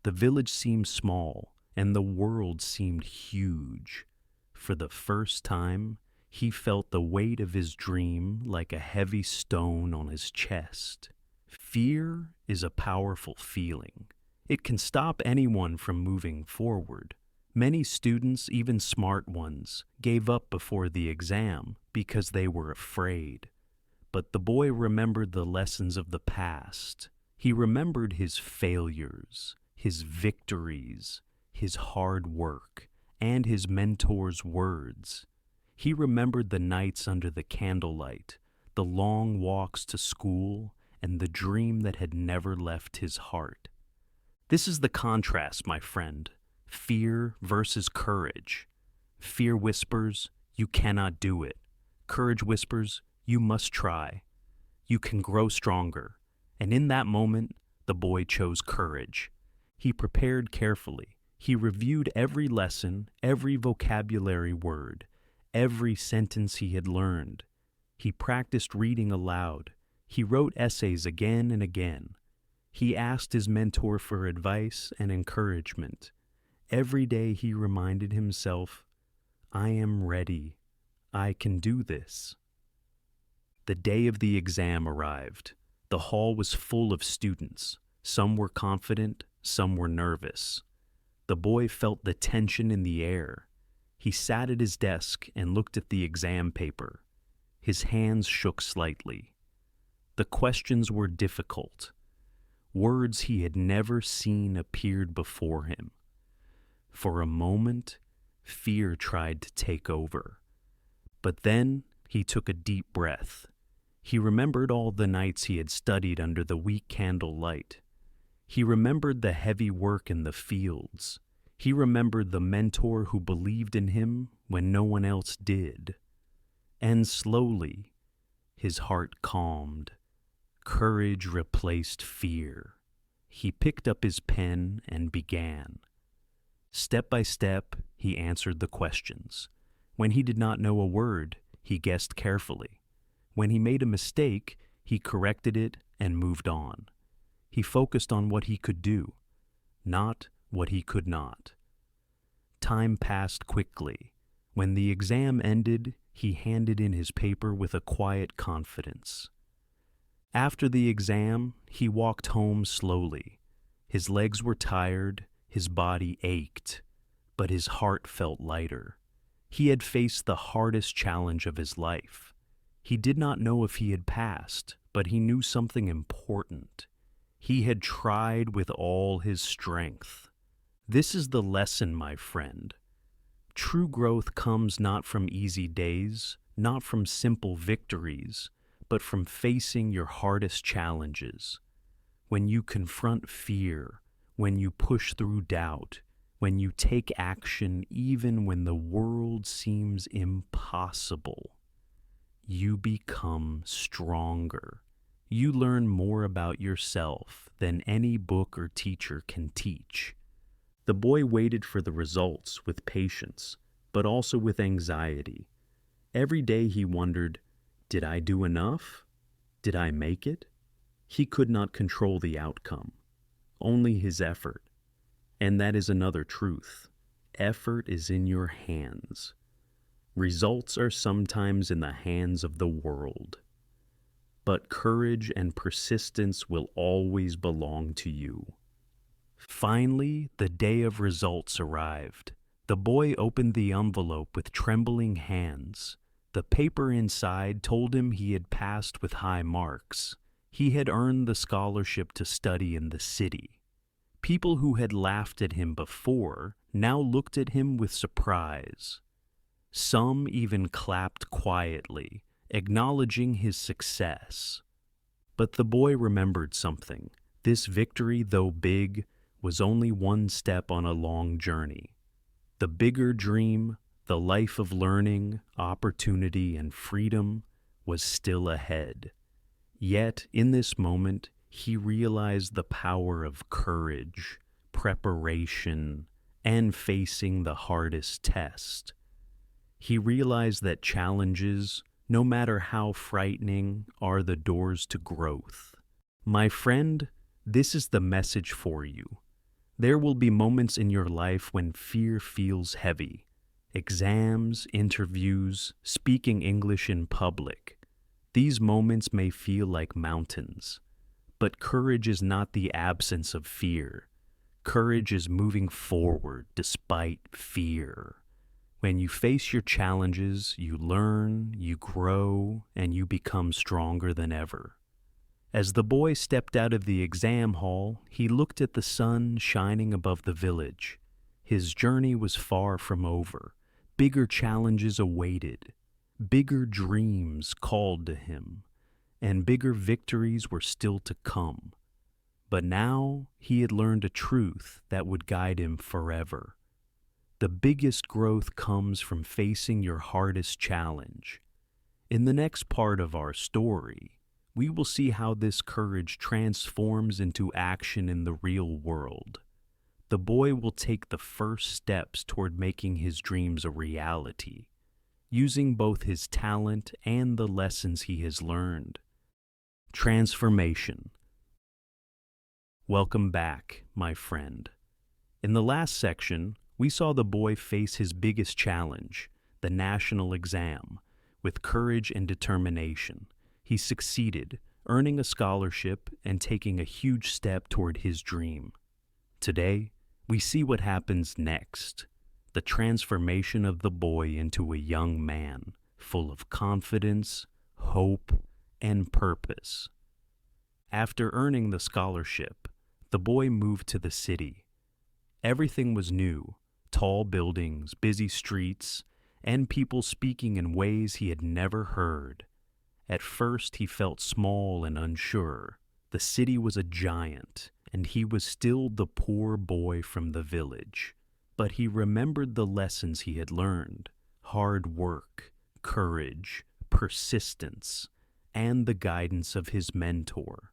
The village seemed small, and the world seemed huge. For the first time, he felt the weight of his dream like a heavy stone on his chest. Fear is a powerful feeling. It can stop anyone from moving forward. Many students, even smart ones, gave up before the exam because they were afraid. But the boy remembered the lessons of the past. He remembered his failures, his victories, his hard work, and his mentor's words. He remembered the nights under the candlelight, the long walks to school, and the dream that had never left his heart. This is the contrast, my friend. Fear versus courage. Fear whispers, "You cannot do it." Courage whispers, "You must try. You can grow stronger." And in that moment, the boy chose courage. He prepared carefully. He reviewed every lesson, every vocabulary word, every sentence he had learned. He practiced reading aloud. He wrote essays again and again. He asked his mentor for advice and encouragement. Every day he reminded himself, "I am ready. I can do this." The day of the exam arrived. The hall was full of students. Some were confident, some were nervous. The boy felt the tension in the air. He sat at his desk and looked at the exam paper. His hands shook slightly. The questions were difficult. Words he had never seen appeared before him. For a moment, fear tried to take over. But then he took a deep breath. He remembered all the nights he had studied under the weak candle light. He remembered the heavy work in the fields. He remembered the mentor who believed in him when no one else did. And slowly, his heart calmed. Courage replaced fear. He picked up his pen and began. Step by step, he answered the questions. When he did not know a word, he guessed carefully. When he made a mistake, he corrected it and moved on. He focused on what he could do, not what he could not. Time passed quickly. When the exam ended, he handed in his paper with a quiet confidence. After the exam, he walked home slowly. His legs were tired, his body ached, but his heart felt lighter. He had faced the hardest challenge of his life. He did not know if he had passed, but he knew something important. He had tried with all his strength. This is the lesson, my friend. True growth comes not from easy days, not from simple victories, but from facing your hardest challenges. When you confront fear, when you push through doubt, when you take action even when the world seems impossible, you become stronger. You learn more about yourself than any book or teacher can teach. The boy waited for the results with patience, but also with anxiety. Every day he wondered, did I do enough? Did I make it? He could not control the outcome, only his effort. And that is another truth. Effort is in your hands. Results are sometimes in the hands of the world, but courage and persistence will always belong to you. Finally, the day of results arrived. The boy opened the envelope with trembling hands. The paper inside told him he had passed with high marks. He had earned the scholarship to study in the city. People who had laughed at him before now looked at him with surprise. Some even clapped quietly, acknowledging his success. But the boy remembered something. This victory, though big, was only one step on a long journey. The bigger dream, the life of learning, opportunity, and freedom, was still ahead. Yet, in this moment, he realized the power of courage, preparation, and facing the hardest test. He realized that challenges, no matter how frightening, are the doors to growth. My friend, this is the message for you. There will be moments in your life when fear feels heavy. Exams, interviews, speaking English in public. These moments may feel like mountains. But courage is not the absence of fear. Courage is moving forward despite fear. When you face your challenges, you learn, you grow, and you become stronger than ever. As the boy stepped out of the exam hall, he looked at the sun shining above the village. His journey was far from over. Bigger challenges awaited. Bigger dreams called to him. And bigger victories were still to come. But now he had learned a truth that would guide him forever. The biggest growth comes from facing your hardest challenge. In the next part of our story, we will see how this courage transforms into action in the real world. The boy will take the first steps toward making his dreams a reality, using both his talent and the lessons he has learned. Transformation. Welcome back, my friend. In the last section, we saw the boy face his biggest challenge, the national exam, with courage and determination. He succeeded, earning a scholarship and taking a huge step toward his dream. Today, we see what happens next, the transformation of the boy into a young man, full of confidence, hope, and purpose. After earning the scholarship, the boy moved to the city. Everything was new, tall buildings, busy streets, and people speaking in ways he had never heard. At first, he felt small and unsure. The city was a giant, and he was still the poor boy from the village. But he remembered the lessons he had learned: hard work, courage, persistence, and the guidance of his mentor.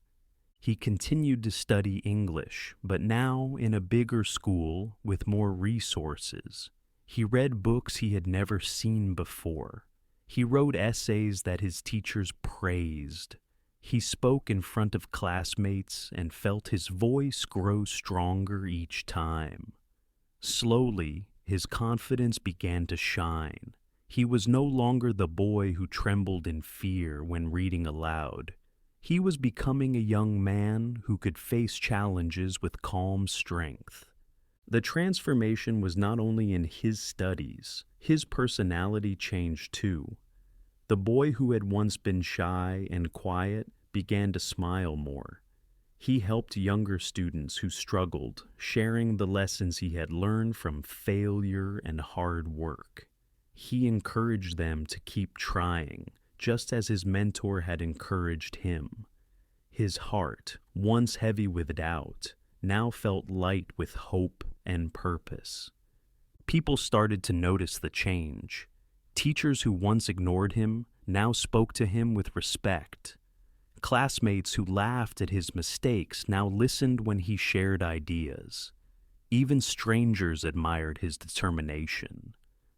He continued to study English, but now in a bigger school with more resources. He read books he had never seen before. He wrote essays that his teachers praised. He spoke in front of classmates and felt his voice grow stronger each time. Slowly, his confidence began to shine. He was no longer the boy who trembled in fear when reading aloud. He was becoming a young man who could face challenges with calm strength. The transformation was not only in his studies, his personality changed too. The boy who had once been shy and quiet began to smile more. He helped younger students who struggled, sharing the lessons he had learned from failure and hard work. He encouraged them to keep trying, just as his mentor had encouraged him. His heart, once heavy with doubt, now felt light with hope and purpose. People started to notice the change. Teachers who once ignored him now spoke to him with respect. Classmates who laughed at his mistakes now listened when he shared ideas. Even strangers admired his determination.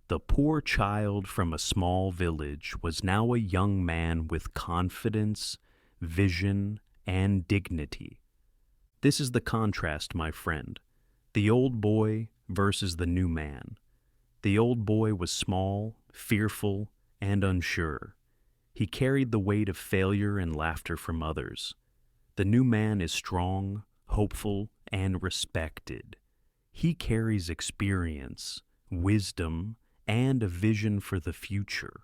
The poor child from a small village was now a young man with confidence, vision, and dignity. This is the contrast, my friend. The old boy versus the new man. The old boy was small, fearful, and unsure. He carried the weight of failure and laughter from others. The new man is strong, hopeful, and respected. He carries experience, wisdom, and a vision for the future.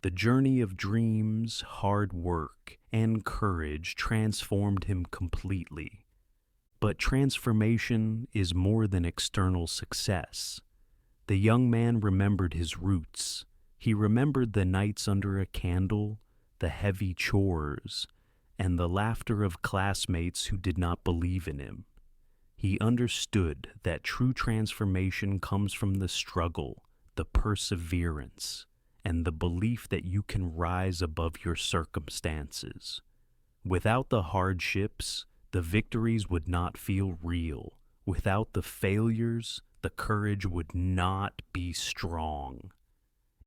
The journey of dreams, hard work, and courage transformed him completely. But transformation is more than external success. The young man remembered his roots. He remembered the nights under a candle, the heavy chores, and the laughter of classmates who did not believe in him. He understood that true transformation comes from the struggle, the perseverance, and the belief that you can rise above your circumstances. Without the hardships, the victories would not feel real. Without the failures, the courage would not be strong.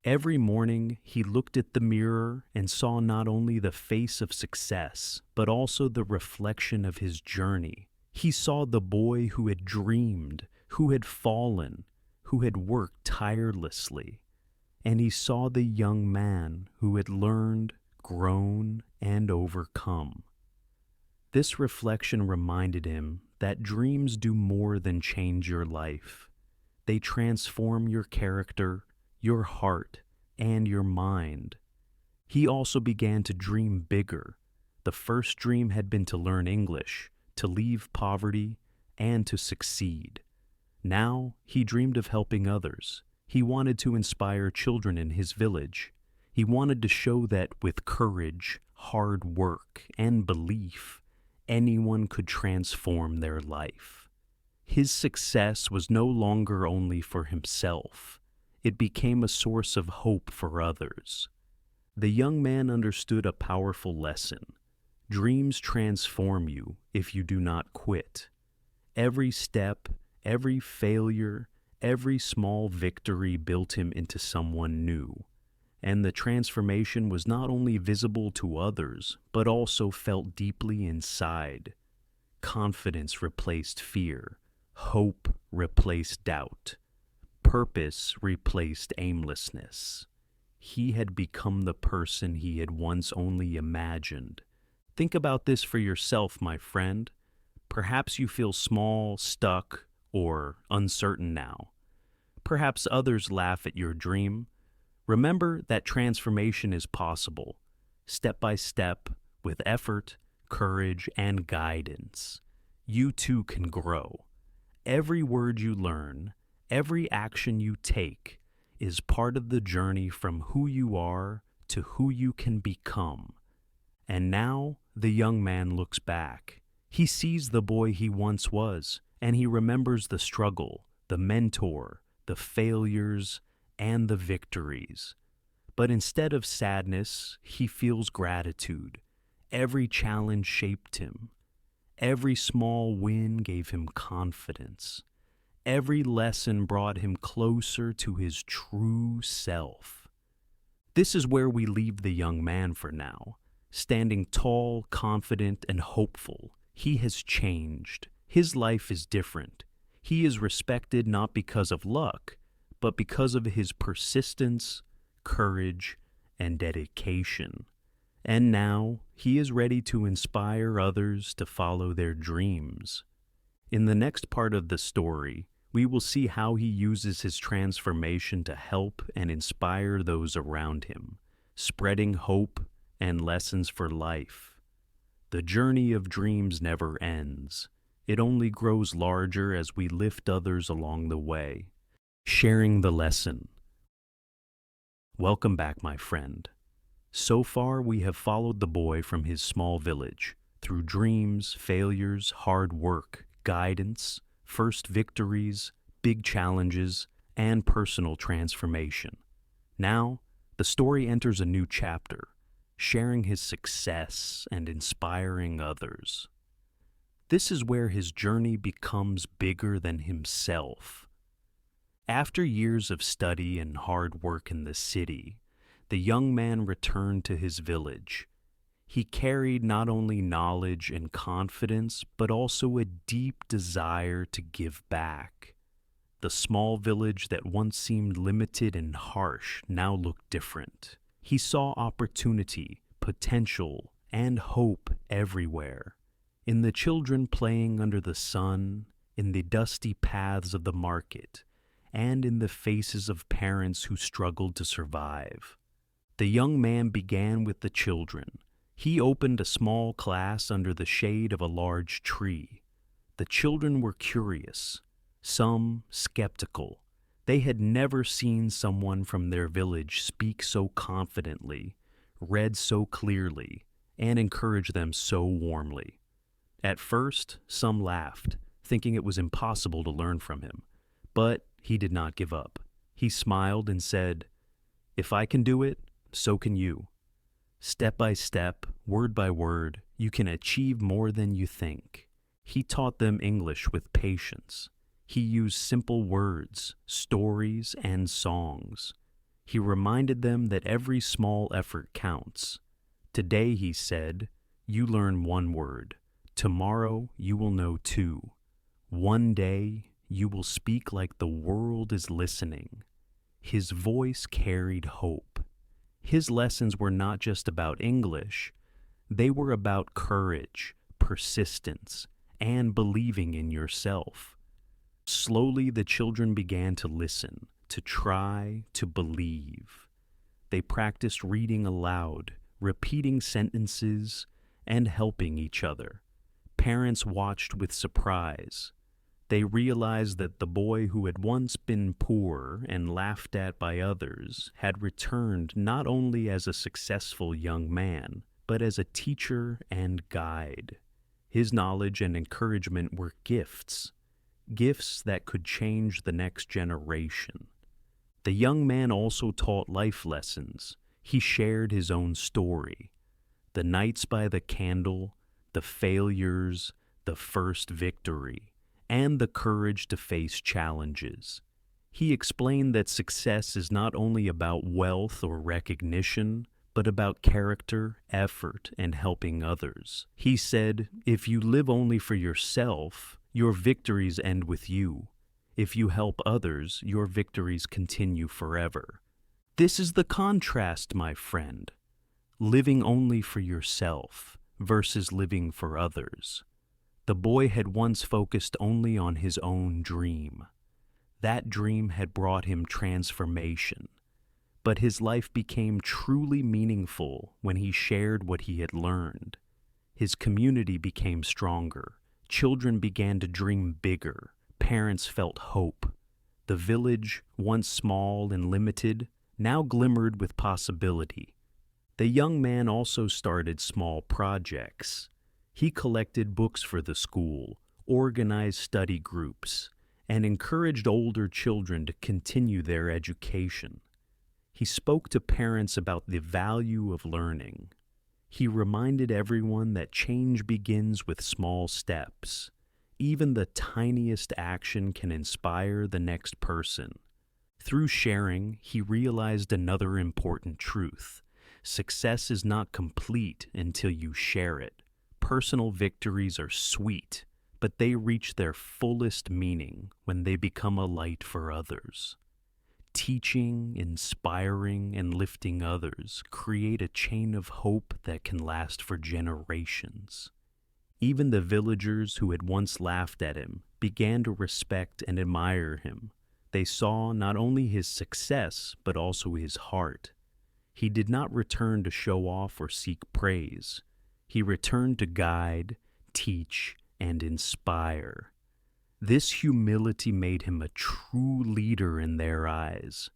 Every morning, he looked at the mirror and saw not only the face of success, but also the reflection of his journey. He saw the boy who had dreamed, who had fallen, who had worked tirelessly. And he saw the young man who had learned, grown, and overcome. This reflection reminded him that dreams do more than change your life. They transform your character, your heart, and your mind. He also began to dream bigger. The first dream had been to learn English, to leave poverty, and to succeed. Now he dreamed of helping others. He wanted to inspire children in his village. He wanted to show that with courage, hard work, and belief, anyone could transform their life. His success was no longer only for himself. It became a source of hope for others. The young man understood a powerful lesson. Dreams transform you if you do not quit. Every step, every failure, every small victory built him into someone new. And the transformation was not only visible to others, but also felt deeply inside. Confidence replaced fear. Hope replaced doubt. Purpose replaced aimlessness. He had become the person he had once only imagined. Think about this for yourself, my friend. Perhaps you feel small, stuck, or uncertain now. Perhaps others laugh at your dream. Remember that transformation is possible, step by step, with effort, courage, and guidance. You too can grow. Every word you learn, every action you take, is part of the journey from who you are to who you can become. And now the young man looks back. He sees the boy he once was, and he remembers the struggle, the mentor, the failures, and the victories. But instead of sadness, he feels gratitude. Every challenge shaped him. Every small win gave him confidence. Every lesson brought him closer to his true self. This is where we leave the young man for now, standing tall, confident, and hopeful. He has changed. His life is different. He is respected not because of luck, but because of his persistence, courage, and dedication. And now he is ready to inspire others to follow their dreams. In the next part of the story, we will see how he uses his transformation to help and inspire those around him, spreading hope and lessons for life. The journey of dreams never ends. It only grows larger as we lift others along the way. Sharing the lesson. Welcome back, my friend. So far, we have followed the boy from his small village through dreams, failures, hard work, guidance, first victories, big challenges, and personal transformation. Now, the story enters a new chapter, sharing his success and inspiring others. This is where his journey becomes bigger than himself. After years of study and hard work in the city, the young man returned to his village. He carried not only knowledge and confidence, but also a deep desire to give back. The small village that once seemed limited and harsh now looked different. He saw opportunity, potential, and hope everywhere. In the children playing under the sun, in the dusty paths of the market, and in the faces of parents who struggled to survive. The young man began with the children. He opened a small class under the shade of a large tree. The children were curious, some skeptical. They had never seen someone from their village speak so confidently, read so clearly, and encourage them so warmly. At first, some laughed, thinking it was impossible to learn from him. But he did not give up. He smiled and said, "If I can do it, so can you. Step by step, word by word, you can achieve more than you think." He taught them English with patience. He used simple words, stories, and songs. He reminded them that every small effort counts. Today, he said, you learn one word. Tomorrow, you will know two. One day, you will speak like the world is listening. His voice carried hope. His lessons were not just about English. They were about courage, persistence, and believing in yourself. Slowly, the children began to listen, to try, to believe. They practiced reading aloud, repeating sentences, and helping each other. Parents watched with surprise. They realized that the boy who had once been poor and laughed at by others had returned not only as a successful young man, but as a teacher and guide. His knowledge and encouragement were gifts that could change the next generation. The young man also taught life lessons. He shared his own story. The nights by the candle, the failures, the first victory, and the courage to face challenges. He explained that success is not only about wealth or recognition, but about character, effort, and helping others. He said, if you live only for yourself, your victories end with you. If you help others, your victories continue forever. This is the contrast, my friend. Living only for yourself versus living for others. The boy had once focused only on his own dream. That dream had brought him transformation. But his life became truly meaningful when he shared what he had learned. His community became stronger. Children began to dream bigger. Parents felt hope. The village, once small and limited, now glimmered with possibility. The young man also started small projects. He collected books for the school, organized study groups, and encouraged older children to continue their education. He spoke to parents about the value of learning. He reminded everyone that change begins with small steps. Even the tiniest action can inspire the next person. Through sharing, he realized another important truth. Success is not complete until you share it. Personal victories are sweet, but they reach their fullest meaning when they become a light for others. Teaching, inspiring, and lifting others create a chain of hope that can last for generations. Even the villagers who had once laughed at him began to respect and admire him. They saw not only his success, but also his heart. He did not return to show off or seek praise. He returned to guide, teach, and inspire. This humility made him a true leader in their eyes.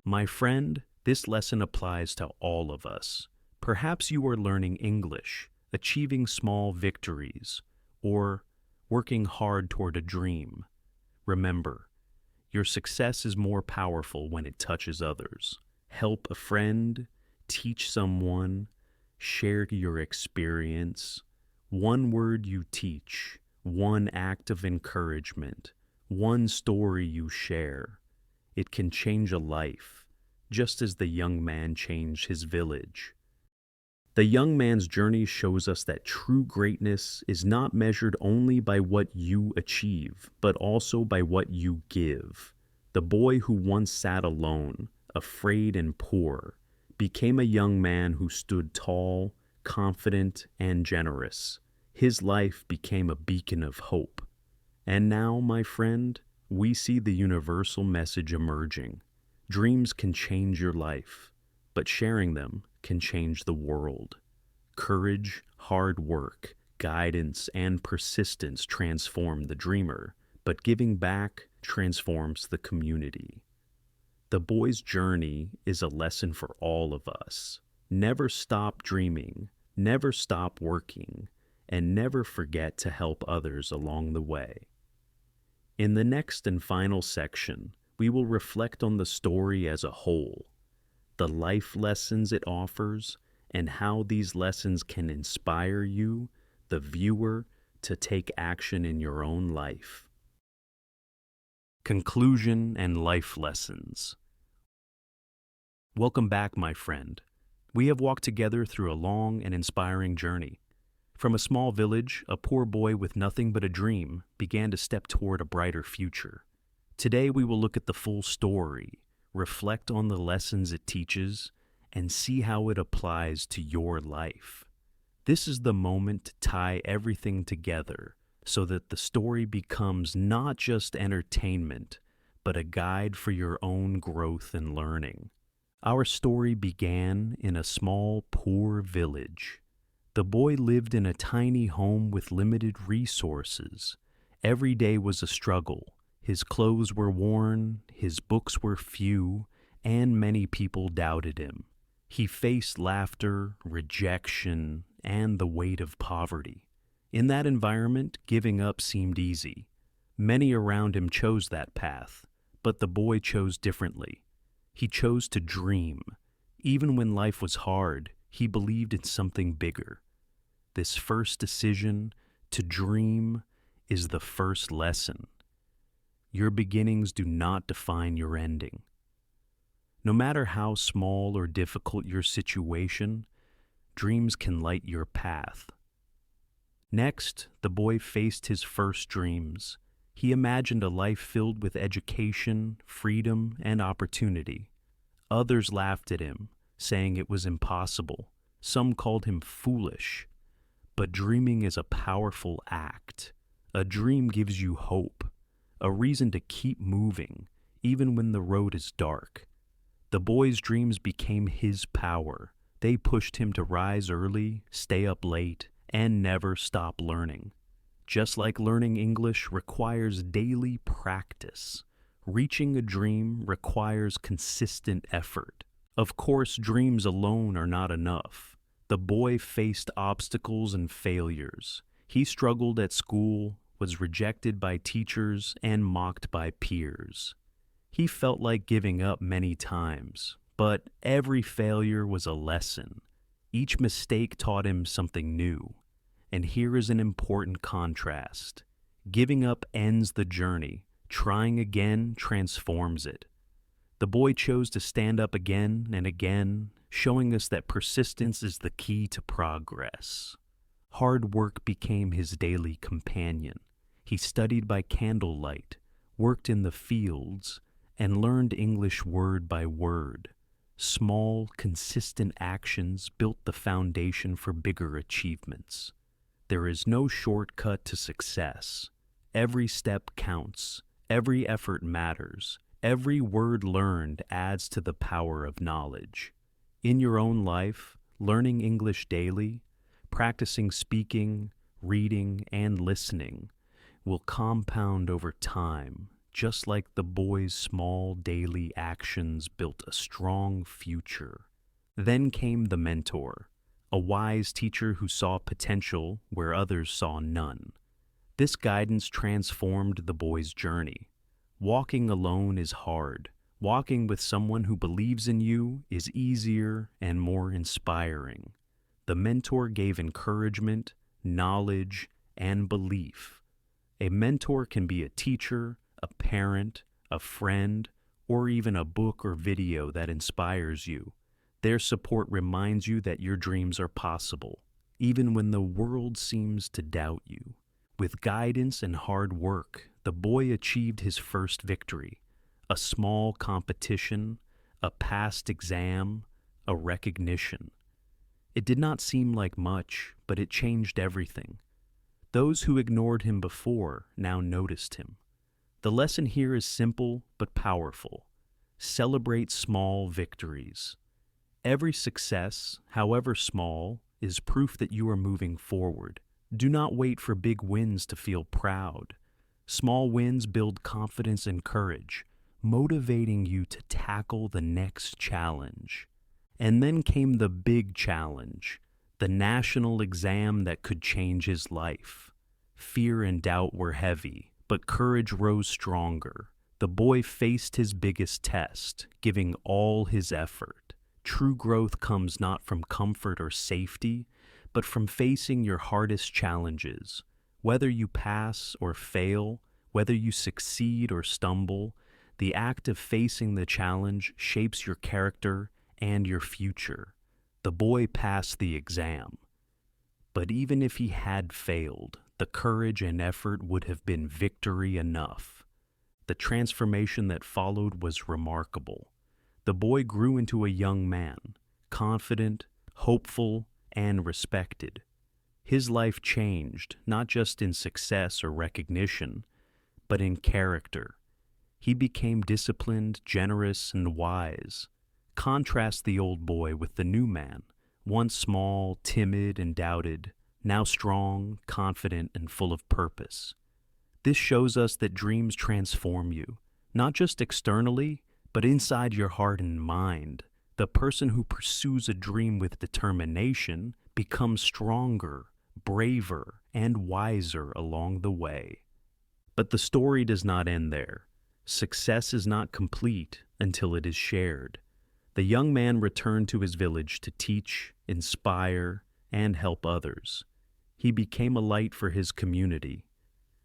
My friend, this lesson applies to all of us. Perhaps you are learning English, achieving small victories, or working hard toward a dream. Remember, your success is more powerful when it touches others. Help a friend, teach someone, share your experience. One word you teach, one act of encouragement, one story you share. It can change a life, just as the young man changed his village. The young man's journey shows us that true greatness is not measured only by what you achieve, but also by what you give. The boy who once sat alone, afraid and poor, became a young man who stood tall, confident, and generous. His life became a beacon of hope. And now, my friend, we see the universal message emerging. Dreams can change your life, but sharing them can change the world. Courage, hard work, guidance, and persistence transform the dreamer, but giving back transforms the community. The boy's journey is a lesson for all of us. Never stop dreaming, never stop working, and never forget to help others along the way. In the next and final section, we will reflect on the story as a whole, the life lessons it offers, and how these lessons can inspire you, the viewer, to take action in your own life. Conclusion and life lessons. Welcome back, my friend. We have walked together through a long and inspiring journey. From a small village, a poor boy with nothing but a dream began to step toward a brighter future. Today we will look at the full story, reflect on the lessons it teaches, and see how it applies to your life. This is the moment to tie everything together so that the story becomes not just entertainment, but a guide for your own growth and learning. Our story began in a small, poor village. The boy lived in a tiny home with limited resources. Every day was a struggle. His clothes were worn, his books were few, and many people doubted him. He faced laughter, rejection, and the weight of poverty. In that environment, giving up seemed easy. Many around him chose that path, but the boy chose differently. He chose to dream. Even when life was hard, he believed in something bigger. This first decision to dream is the first lesson. Your beginnings do not define your ending. No matter how small or difficult your situation, dreams can light your path. Next, the boy faced his first dreams. He imagined a life filled with education, freedom, and opportunity. Others laughed at him, saying it was impossible. Some called him foolish. But dreaming is a powerful act. A dream gives you hope, a reason to keep moving, even when the road is dark. The boy's dreams became his power. They pushed him to rise early, stay up late, and never stop learning. Just like learning English requires daily practice, reaching a dream requires consistent effort. Of course, dreams alone are not enough. The boy faced obstacles and failures. He struggled at school, was rejected by teachers, and mocked by peers. He felt like giving up many times, but every failure was a lesson. Each mistake taught him something new. And here is an important contrast. Giving up ends the journey. Trying again transforms it. The boy chose to stand up again and again, showing us that persistence is the key to progress. Hard work became his daily companion. He studied by candlelight, worked in the fields, and learned English word by word. Small, consistent actions built the foundation for bigger achievements. There is no shortcut to success. Every step counts. Every effort matters. Every word learned adds to the power of knowledge. In your own life, learning English daily, practicing speaking, reading, and listening will compound over time, just like the boy's small daily actions built a strong future. Then came the mentor, a wise teacher who saw potential where others saw none. This guidance transformed the boy's journey. Walking alone is hard. Walking with someone who believes in you is easier and more inspiring. The mentor gave encouragement, knowledge, and belief. A mentor can be a teacher, a parent, a friend, or even a book or video that inspires you. Their support reminds you that your dreams are possible, even when the world seems to doubt you. With guidance and hard work, the boy achieved his first victory, a small competition, a passed exam, a recognition. It did not seem like much, but it changed everything. Those who ignored him before now noticed him. The lesson here is simple but powerful. Celebrate small victories. Every success, however small, is proof that you are moving forward. Do not wait for big wins to feel proud. Small wins build confidence and courage, motivating you to tackle the next challenge. And then came the big challenge, the national exam that could change his life. Fear and doubt were heavy, but courage rose stronger. The boy faced his biggest test, giving all his effort. True growth comes not from comfort or safety, but from facing your hardest challenges. Whether you pass or fail, whether you succeed or stumble, the act of facing the challenge shapes your character and your future. The boy passed the exam. But even if he had failed, the courage and effort would have been victory enough. The transformation that followed was remarkable. The boy grew into a young man, confident, hopeful, and respected. His life changed, not just in success or recognition, but in character. He became disciplined, generous, and wise. Contrast the old boy with the new man, once small, timid, and doubted, now strong, confident, and full of purpose. This shows us that dreams transform you, not just externally, but inside your heart and mind. The person who pursues a dream with determination becomes stronger, braver, and wiser along the way. But the story does not end there. Success is not complete until it is shared. The young man returned to his village to teach, inspire, and help others. He became a light for his community.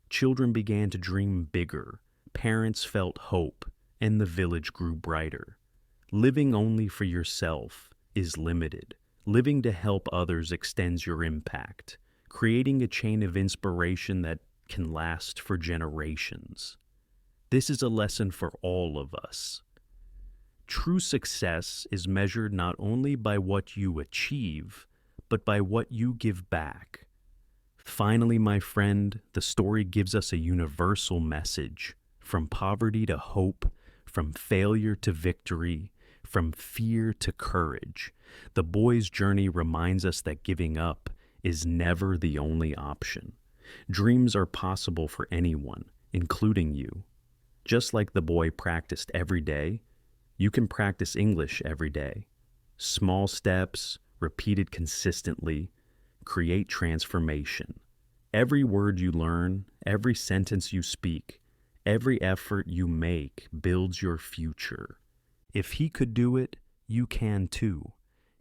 Children began to dream bigger, parents felt hope, and the village grew brighter. Living only for yourself is limited. Living to help others extends your impact, creating a chain of inspiration that can last for generations. This is a lesson for all of us. True success is measured not only by what you achieve, but by what you give back. Finally, my friend, the story gives us a universal message. From poverty to hope, from failure to victory, from fear to courage. The boy's journey reminds us that giving up is never the only option. Dreams are possible for anyone, including you. Just like the boy practiced every day, you can practice English every day. Small steps, repeated consistently, create transformation. Every word you learn, every sentence you speak, every effort you make builds your future. If he could do it, you can too.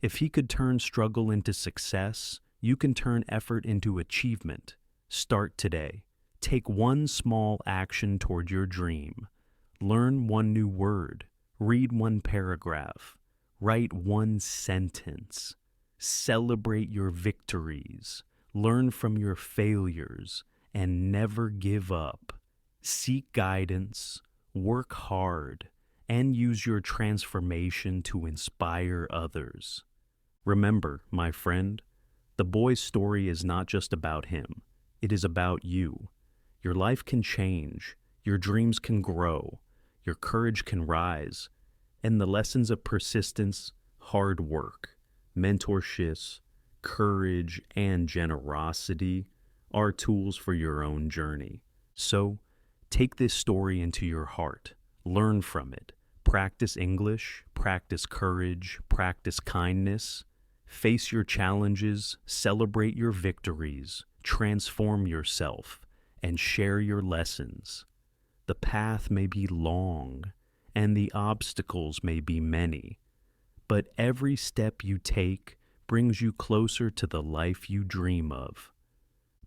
If he could turn struggle into success, you can turn effort into achievement. Start today. Take one small action toward your dream. Learn one new word. Read one paragraph. Write one sentence. Celebrate your victories. Learn from your failures and never give up. Seek guidance, work hard, and use your transformation to inspire others. Remember, my friend, the boy's story is not just about him. It is about you. Your life can change, your dreams can grow, your courage can rise, and the lessons of persistence, hard work, mentorships, courage, and generosity are tools for your own journey. So, take this story into your heart. Learn from it. Practice English, practice courage, practice kindness. Face your challenges, celebrate your victories, transform yourself, and share your lessons. The path may be long, and the obstacles may be many, but every step you take brings you closer to the life you dream of.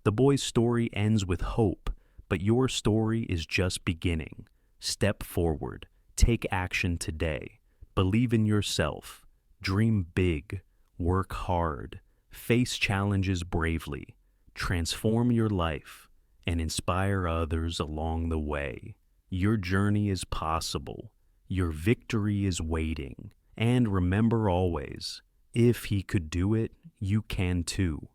The boy's story ends with hope, but your story is just beginning. Step forward. Take action today. Believe in yourself. Dream big, work hard, face challenges bravely, transform your life, and inspire others along the way. Your journey is possible. Your victory is waiting. And remember always, if he could do it, you can too.